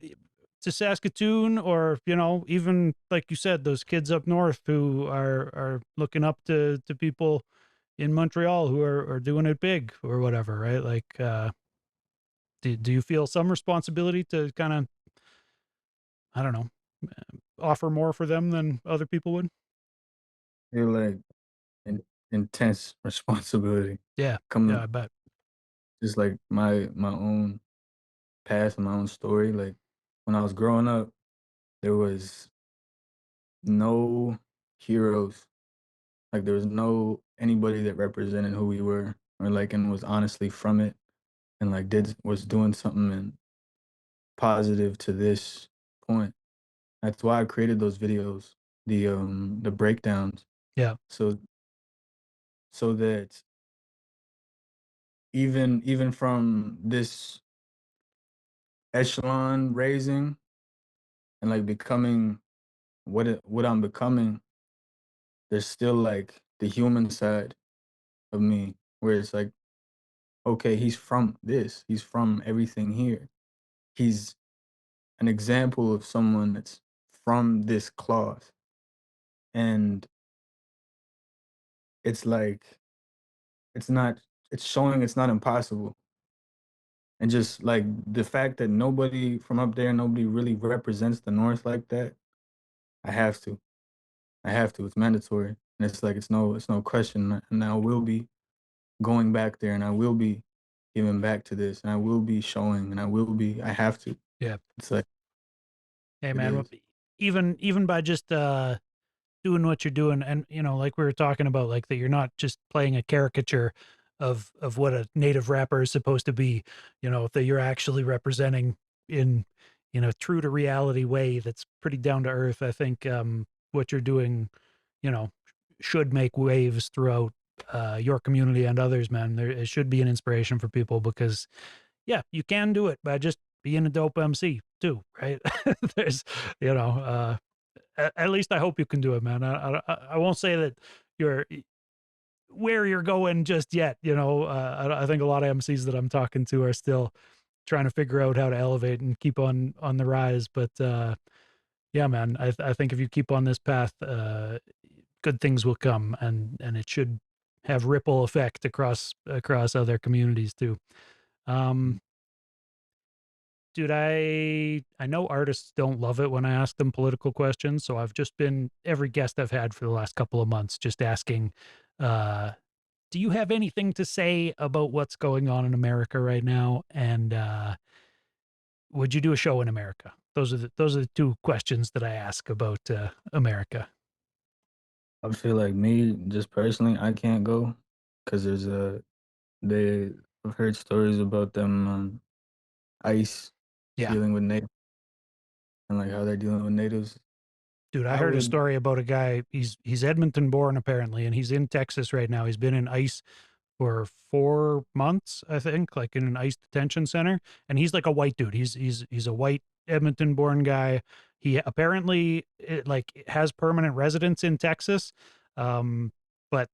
to Saskatoon, or even like you said, those kids up north who are looking up to people in Montreal who are doing it big or whatever, right? Like, do you feel some responsibility to kind of, I don't know, offer more for them than other people would? Feel like in intense responsibility Yeah. Yeah, coming I bet. just like my own past and my own story. Like when I was growing up, there was no heroes. Like there was no anybody that represented who we were or like and was honestly from it and like did was doing something and positive to this point. That's why I created those videos, the breakdowns. Yeah. So that even from this echelon raising and like becoming what I'm becoming, there's still like the human side of me where it's like, okay, he's from this, he's from everything here. He's an example of someone that's from this cloth. And it's like it's not it's showing it's not impossible. And just like the fact that nobody from up there, nobody really represents the North like that, I have to. I have to. It's mandatory. And it's like it's no question. And I will be going back there and I will be giving back to this and I will be showing and I have to. Yeah. It's like Hey, it man, is. even by just, doing what you're doing and, like we were talking about, like, that you're not just playing a caricature of what a native rapper is supposed to be, that you're actually representing in, true to reality way that's pretty down to earth. I think, what you're doing, you know, should make waves throughout, your community and others, man. It should be an inspiration for people because yeah, you can do it by just being a dope MC too, right? There's, at least I hope you can do it, man. I won't say that you're where you're going just yet. I think a lot of MCs that I'm talking to are still trying to figure out how to elevate and keep on the rise. But yeah, man, I think if you keep on this path, good things will come, and it should have ripple effect across other communities too. Um, Dude, I know artists don't love it when I ask them political questions, so I've just been every guest I've had for the last couple of months just asking, uh, do you have anything to say about what's going on in America right now? And would you do a show in America? Those are the two questions that I ask about America. I feel like me, just personally, I can't go because they I've heard stories about them ICE Yeah. dealing with natives and like how they're dealing with natives. Dude, I I heard a would story about a guy. He's Edmonton born apparently, and he's in Texas right now. He's been in ICE for 4 months, I think, like in an ICE detention center. And he's like a white dude. He's a white Edmonton born guy. He apparently like has permanent residence in Texas. Um, but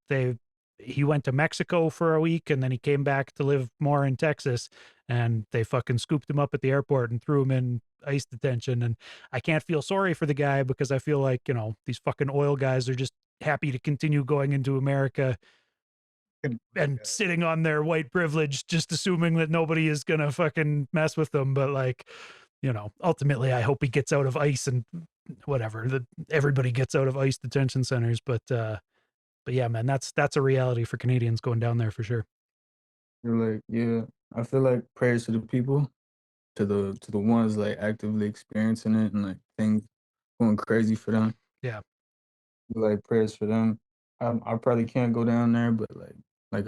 he went to Mexico for a week and then he came back to live more in Texas and they fucking scooped him up at the airport and threw him in ICE detention. And I can't feel sorry for the guy because I feel like, these fucking oil guys are just happy to continue going into America and sitting on their white privilege, just assuming that nobody is gonna fucking mess with them. But like, ultimately, I hope he gets out of ICE and whatever. That everybody gets out of ICE detention centers. But yeah, man, that's a reality for Canadians going down there for sure. feel like yeah, I feel like prayers to the people, to the ones like actively experiencing it and like things going crazy for them. Yeah, Like prayers for them. I probably can't go down there, but like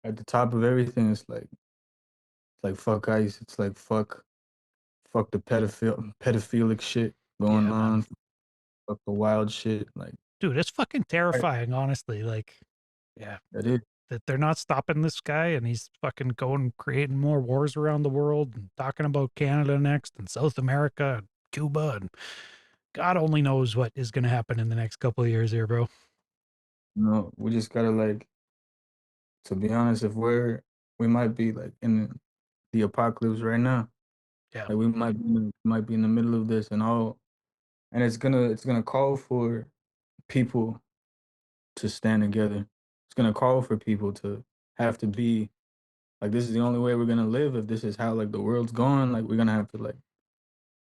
at the top of everything, it's like fuck ICE. It's like fuck the pedophilic shit going yeah, man, on. Fuck the wild shit. Like dude, it's fucking I- terrifying, honestly. Like, yeah, that is. that they're not stopping this guy and he's fucking going creating more wars around the world and talking about Canada next and South America and Cuba and God only knows what is going to happen in the next couple of years here, bro. No, we just gotta like to be honest, if we might be like in the apocalypse right now. Yeah. Like we might be in the middle of this and all, and it's gonna call for people to stand together. It's gonna call for people to have to be like this is the only way we're gonna live if this is how like the world's going. Like we're gonna have to like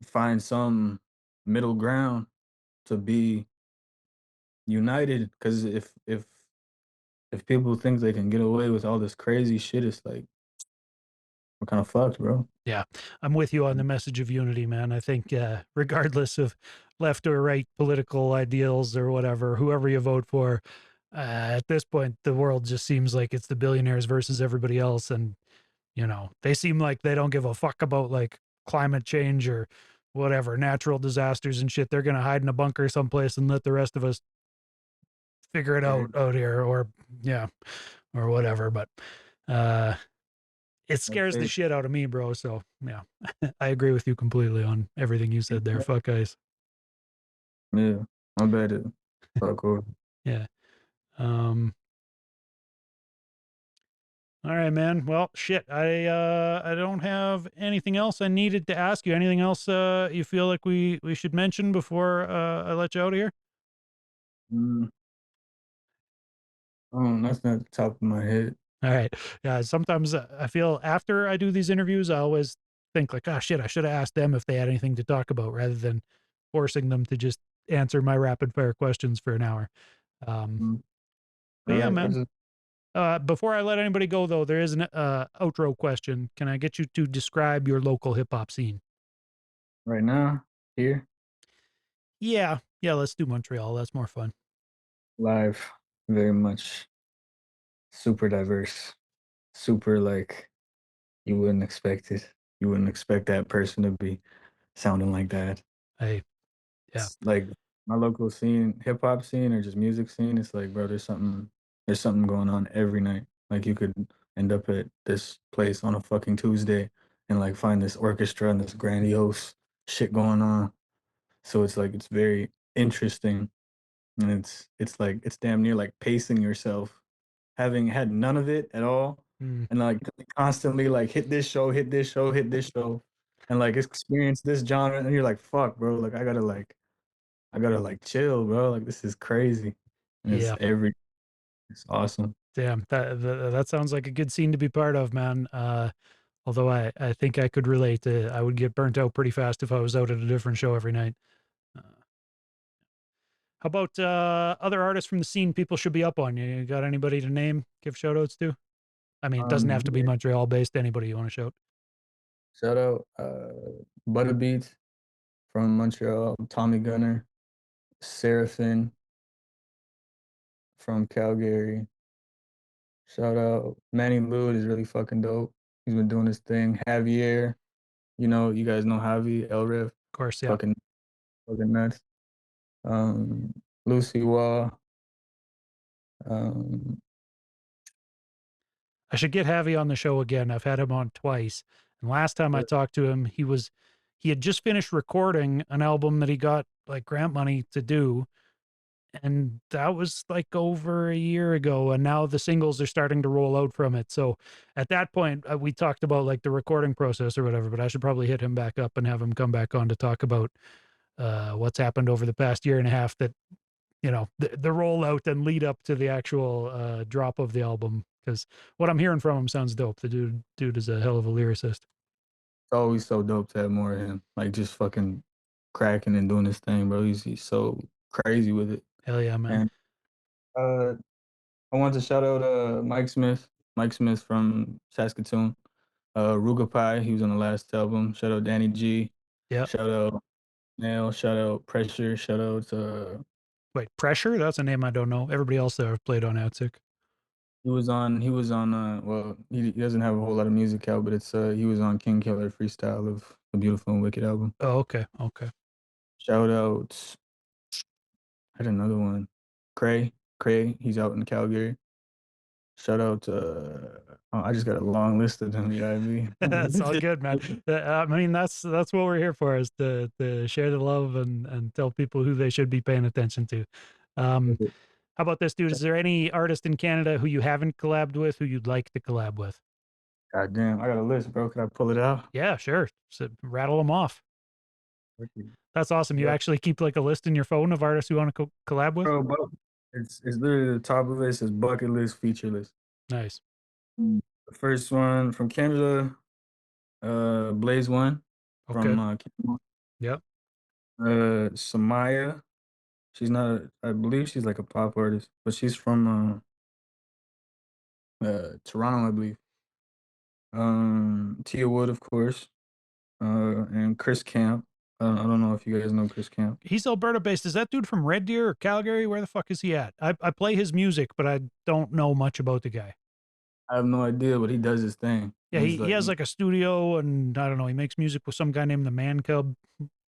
find some. middle ground to be united. Because if people think they can get away with all this crazy shit, it's like we're kind of fucked, bro. Yeah, I'm with you on the message of unity, man. I think, regardless of left or right political ideals or whatever, whoever you vote for, at this point, the world just seems like it's the billionaires versus everybody else. And, they seem like they don't give a fuck about like climate change or whatever, natural disasters and shit. They're going to hide in a bunker someplace and let the rest of us figure it Yeah, out here or, yeah, or whatever. But, uh, it that's scares the it. shit out of me, bro. So yeah, I agree with you completely on everything you said there. Fuck ice. Yeah, I bet it. Fuck over. Yeah. Um. All right, man. Well, shit. I don't have anything else I needed to ask you. Anything else you feel like we should mention before I let you out of here? Mm, that's not the top of my head. All right. Yeah. Sometimes I feel after I do these interviews, I always think like, oh shit, I should have asked them if they had anything to talk about rather than forcing them to just answer my rapid fire questions for an hour. Um, Mm, but yeah, I man. just Before I let anybody go, though, there is an outro question. Can I get you to describe your local hip hop scene? right now here Yeah, yeah. Let's do Montreal. That's more fun. live, very much super diverse, super like you wouldn't expect it. You wouldn't expect that person to be sounding like that. Hey, yeah, It's like my local scene, hip hop scene or just music scene, it's like, bro, there's something going on every night. Like you could end up at this place on a fucking Tuesday and like find this orchestra and this grandiose shit going on. So it's like it's very interesting and it's like it's damn near like pacing yourself, having had none of it at all, mm, and like constantly like hit this show, hit this show, hit this show, and like experience this genre, and you're like, fuck, bro, like I gotta like chill, bro. Like this is crazy. And yeah. it's awesome. Damn, that sounds like a good scene to be part of, man. Although I think I could relate to. I would get burnt out pretty fast if I was out at a different show every night. Uh, how about other artists from the scene people should be up on? You got anybody to name, give shout outs to? I mean, it doesn't have to be Yeah, Montreal based. Anybody you want to shout? shout out Butterbeats from Montreal, Tommy Gunner, Seraphin from Calgary. Shout out Manny Lewis is really fucking dope. He's been doing his thing. Javier, you guys know Javi, El Rev, Of course, yeah. fucking fucking nuts. Um, Lucy Waugh, um, I should get Javi on the show again. I've had him on twice. And last time I talked to him, he had just finished recording an album that he got like grant money to do. And that was like over a year ago. And now the singles are starting to roll out from it. So at that point, we talked about like the recording process or whatever, but I should probably hit him back up and have him come back on to talk about what's happened over the past year and a half that the rollout and lead up to the actual drop of the album, because what I'm hearing from him sounds dope. The dude is a hell of a lyricist. it's always so dope to have more of him. Like just fucking cracking and doing his thing, bro. He's so crazy with it. Hell yeah, man. And uh I want to shout out Mike Smith. Mike Smith from Saskatchewan. Ruga Pie, he was on the last album. Shout out Danny G. Yeah. Shout out Nail. Shout out Pressure. Shout out Wait, Pressure, that's a name I don't know. Everybody else there have played on Outsick. he was on well, he doesn't have a whole lot of music out, but it's he was on King Killer Freestyle of the Beautiful and Wicked album. Oh, okay. Shout out I had another one. Cray, he's out in Calgary. Shout out oh, I just got a long list of them, you know what I mean? That's all good, man. I mean, that's what we're here for, is to share the love and tell people who they should be paying attention to. Um, how about this, dude? Is there any artist in Canada who you haven't collabed with who you'd like to collab with? God damn, I got a list, bro. Can I pull it out? Yeah, sure. So rattle them off. That's awesome. You Yeah, actually keep like a list in your phone of artists you want to collab with? bro. It's literally the top of the list is bucket list, feature list. Nice. The first one from Canada, Blaze One Okay. from Canada. Yep. Samaya. She's not. I believe she's like a pop artist, but she's from Toronto, I believe. Tia Wood, of course, and Chris Camp. I don't know if you guys know Chris Camp. He's Alberta based. Is that dude from Red Deer or Calgary? Where the fuck is he at? I play his music, but I don't know much about the guy. I have no idea, but he does his thing. Yeah, He's he like, has like a studio, and I don't know. He makes music with some guy named the Man Cub.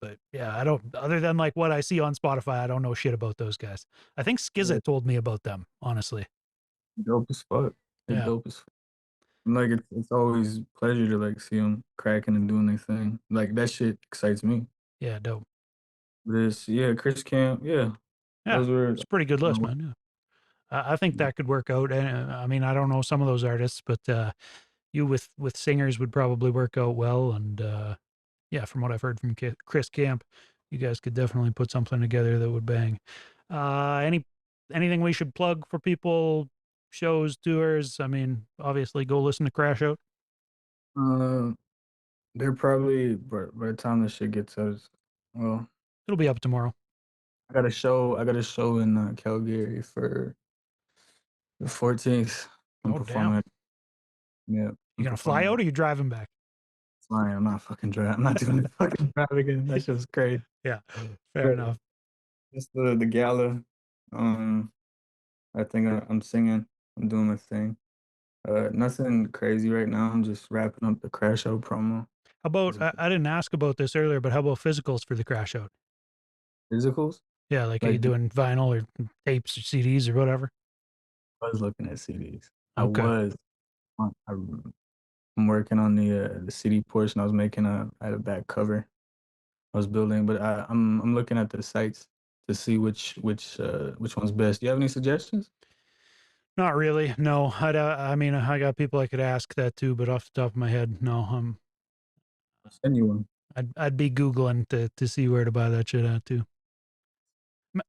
But yeah, I don't. Other than like what I see on Spotify, I don't know shit about those guys. I think yeah, Skizit told me about them. Honestly, dope as fuck. They're yeah, dope as fuck. Like it's always pleasure to like see them cracking and doing their thing. Like that shit excites me. yeah, dope. This yeah, Chris Camp, yeah. Yeah, Those were it's a pretty good list, man. Yeah, I think that could work out. And I mean, I don't know some of those artists, but you with singers would probably work out well. And yeah, from what I've heard from Chris Camp, you guys could definitely put something together that would bang. Anything we should plug for people, shows, tours? I mean, obviously, go listen to Crash Out. uh they're probably by the time this shit gets out, well, It'll be up tomorrow. I got a show in Calgary for the 14th. I'm Oh damn! performing at yeah, You I'm gonna fly performing out at or you driving back? flying. I'm not fucking driving. I'm not doing the fucking drive again. That shit was crazy. Yeah, fair But enough. just the gala. Um I think I'm singing. I'm doing my thing. Nothing crazy right now. I'm just wrapping up the Crash Out promo. How about It's I didn't ask about this earlier, but how about physicals for the Crash Out? physicals. Yeah, like are you Like doing vinyl or tapes or CDs or whatever? I was looking at CDs. I Okay. was. I'm working on the CD portion. I was making I had a back cover. I was building, but I'm looking at the sites to see which one's best. Do you have any suggestions? Not really. No, I mean, I got people I could ask that too, but off the top of my head, no. I'll send you one. I'd be googling to see where to buy that shit at too.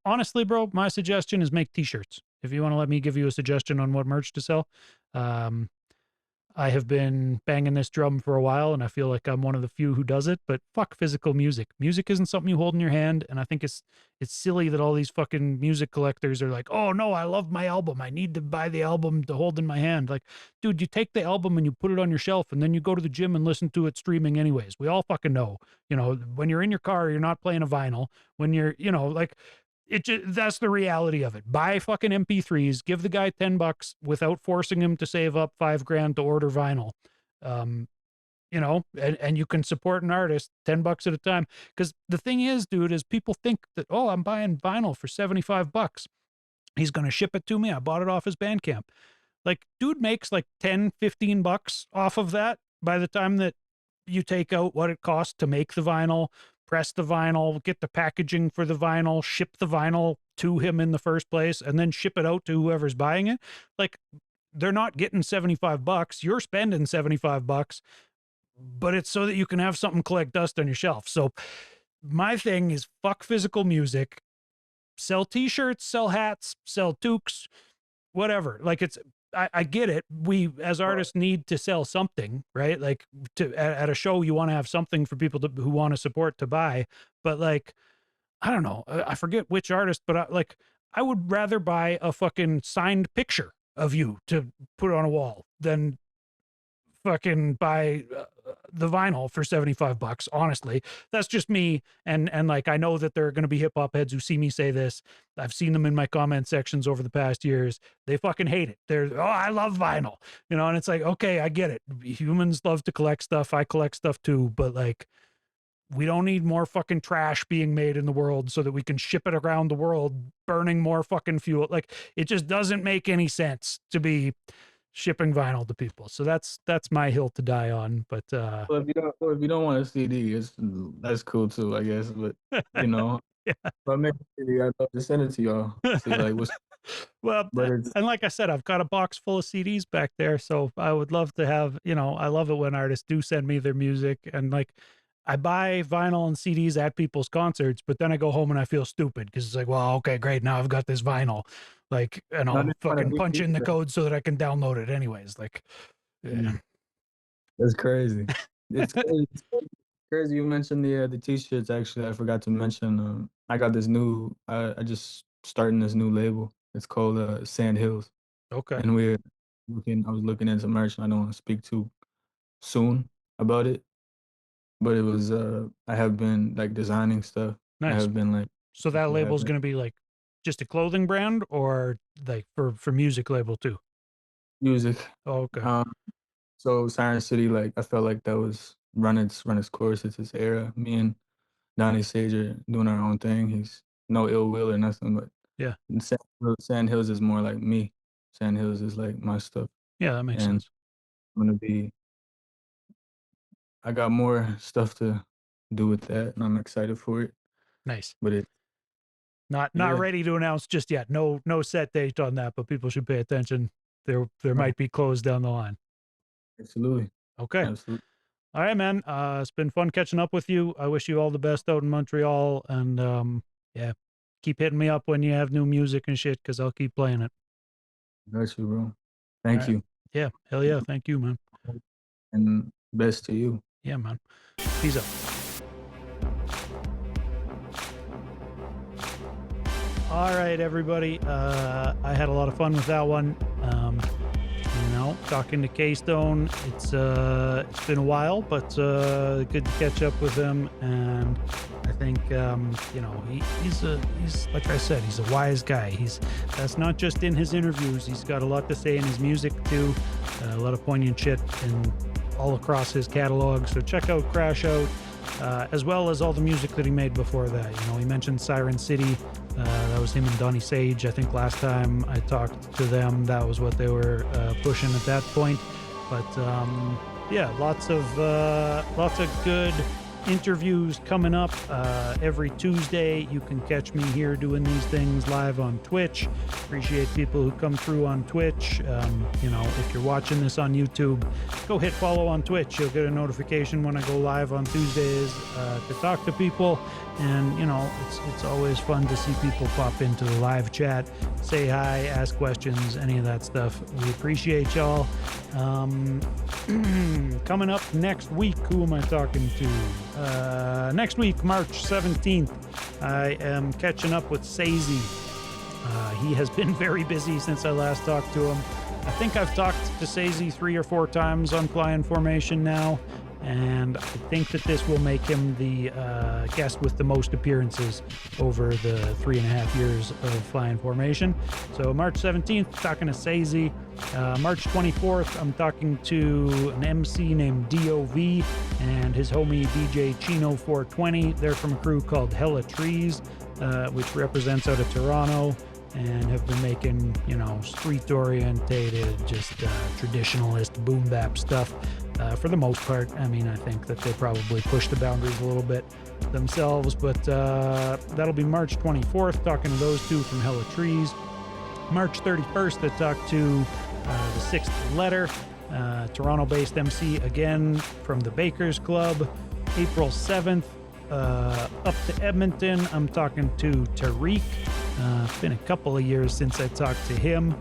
Honestly, bro, my suggestion is make T-shirts. If you want to let me give you a suggestion on what merch to sell, um, I have been banging this drum for a while, and I feel like I'm one of the few who does it. But fuck physical music. Music isn't something you hold in your hand, and I think it's silly that all these fucking music collectors are like, "Oh no, I love my album. I need to buy the album to hold in my hand." Like, dude, you take the album and you put it on your shelf, and then you go to the gym and listen to it streaming anyways. We all fucking know. You know, when you're in your car, you're not playing a vinyl. When you're, like it just, that's the reality of it. Buy fucking MP3s, give the guy $10 without forcing him to save up 5 grand to order vinyl. Um, and you can support an artist $10 at a time. Because the thing is, dude, is people think that, oh, I'm buying vinyl for $75. He's going to ship it to me. I bought it off his Bandcamp. Like, dude makes like 10, $15 off of that by the time that you take out what it costs to make the vinyl, press the vinyl, get the packaging for the vinyl, ship the vinyl to him in the first place, and then ship it out to whoever's buying it. Like, they're not getting $75. You're spending $75, but it's so that you can have something collect dust on your shelf. So my thing is fuck physical music. Sell t-shirts, sell hats, sell toques, whatever. Like I get it. We as artists need to sell something, right? Like at a show, you want to have something for people who want to support to buy. But like, I don't know. I forget which artist, but I would rather buy a fucking signed picture of you to put on a wall than fucking buy the vinyl for $75. Honestly, that's just me. And like, I know that there are going to be hip hop heads who see me say this. I've seen them in my comment sections over the past years. They fucking hate it. They're, oh, I love vinyl, and it's like, okay, I get it. Humans love to collect stuff. I collect stuff too, but like, we don't need more fucking trash being made in the world so that we can ship it around the world, burning more fucking fuel. Like, it just doesn't make any sense to be shipping vinyl to people. So that's my hill to die on. But Well, if you don't want a CD, that's cool too, I guess. But you know, yeah. if I make a CD, I'd love to send it to y'all. See like what's Well, but it's and like I said, I've got a box full of CDs back there, so I would love to have, I love it when artists do send me their music, and like, I buy vinyl and CDs at people's concerts, but then I go home and I feel stupid because it's like, well, okay, great, now I've got this vinyl, like, and not I'll even trying to fucking be punch in the featured. code so that I can download it anyways. Like, Mm, that's crazy. It's crazy. Crazy you mentioned the t-shirts. Actually, I forgot to mention. I got this new. I just starting this new label. It's called Sand Hills, Okay. and we're looking. I was looking into merch, and I don't want to speak too soon about it. But it was. I have been like designing stuff. I Nice. have been like. So that I have label's been going to be like just a clothing brand or like for music label too? music. Oh, okay. Um. So Siren City, like I felt like that was run its course. It's its era. Me and Donnie Sage are doing our own thing. He's no ill will or nothing, but Yeah. Sand Hills is more like me. Sand Hills is like my stuff, Yeah, that makes and sense. I'm gonna be. I got more stuff to do with that, and I'm excited for it. Nice. But Not yeah, ready to announce just yet. No set date on that, but people should pay attention. There no, might be clothes down the line. absolutely, Okay. absolutely. All right, man. It's been fun catching up with you. I wish you all the best out in Montreal, and yeah, keep hitting me up when you have new music and shit, because I'll keep playing it. Got you, bro. All Thank right. you, Yeah. Hell yeah. Thank you, man. and best to you. Yeah, man. Peace out. All right, everybody. I had a lot of fun with that one. Talking to K.Stone. It's been a while, but good to catch up with him. And I think he's like I said, he's a wise guy. That's not just in his interviews. He's got a lot to say in his music too. A lot of poignant shit and all across his catalog. So check out Crash Out. As well as all the music that he made before that. He mentioned Siren City. That was him and Donnie Sage. I think last time I talked to them, that was what they were pushing at that point. But yeah, lots of good interviews coming up every Tuesday. You can catch me here doing these things live on Twitch. Appreciate people who come through on Twitch. If you're watching this on YouTube, go hit follow on Twitch. You'll get a notification when I go live on Tuesdays to talk to people. And it's always fun to see people pop into the live chat, say hi, ask questions, any of that stuff. We appreciate y'all. Coming up next week, who am I talking to? Next week, March 17th, I am catching up with Sazy. He has been very busy since I last talked to him. I think I've talked to Sazy 3 or 4 times on Fly in Formation now, and I think that this will make him the guest with the most appearances over the 3.5 years of Fly in Formation. So March 17th, talking to Sazy. March 24th, I'm talking to an MC named DOV and his homie DJ Chino 420. They're from a crew called Hella Trees, which represents out of Toronto, and have been making, street-orientated, just traditionalist boom bap stuff for the most part. I mean, I think that they probably push the boundaries a little bit themselves, but that'll be March 24th, talking to those two from Hella Trees. March 31st, I talked to the Sixth Letter, Toronto-based MC, again, from the Bakers Club. April 7th, up to Edmonton, I'm talking to Tariq. It's been a couple of years since I talked to him.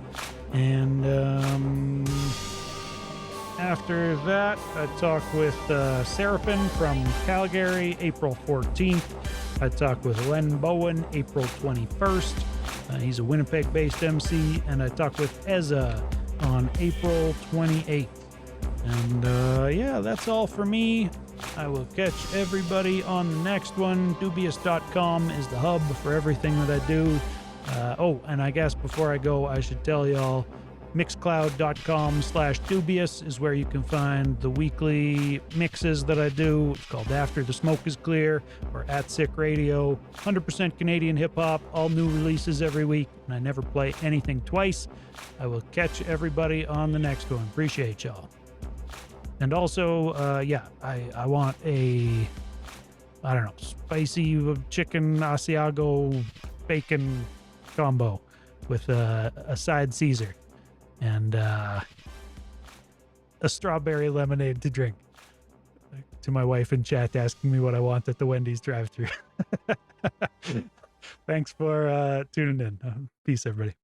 And after that, I talked with Seraphin from Calgary, April 14th. I talked with Len Bowen, April 21st. He's a Winnipeg-based MC. And I talked with Ezza on April 28th. And yeah, that's all for me. I will catch everybody on the next one. Doobyis.com is the hub for everything that I do. And I guess before I go, I should tell y'all, mixcloud.com/Doobyis is where you can find the weekly mixes that I do. It's called After the Smoke is Clear or At Sick Radio. 100% Canadian hip hop, all new releases every week, and I never play anything twice. I will catch everybody on the next one. Appreciate y'all. And also, I want a, spicy chicken Asiago bacon combo with a side Caesar and a strawberry lemonade to drink. To my wife in chat asking me what I want at the Wendy's drive-thru. Thanks for tuning in. Peace, everybody.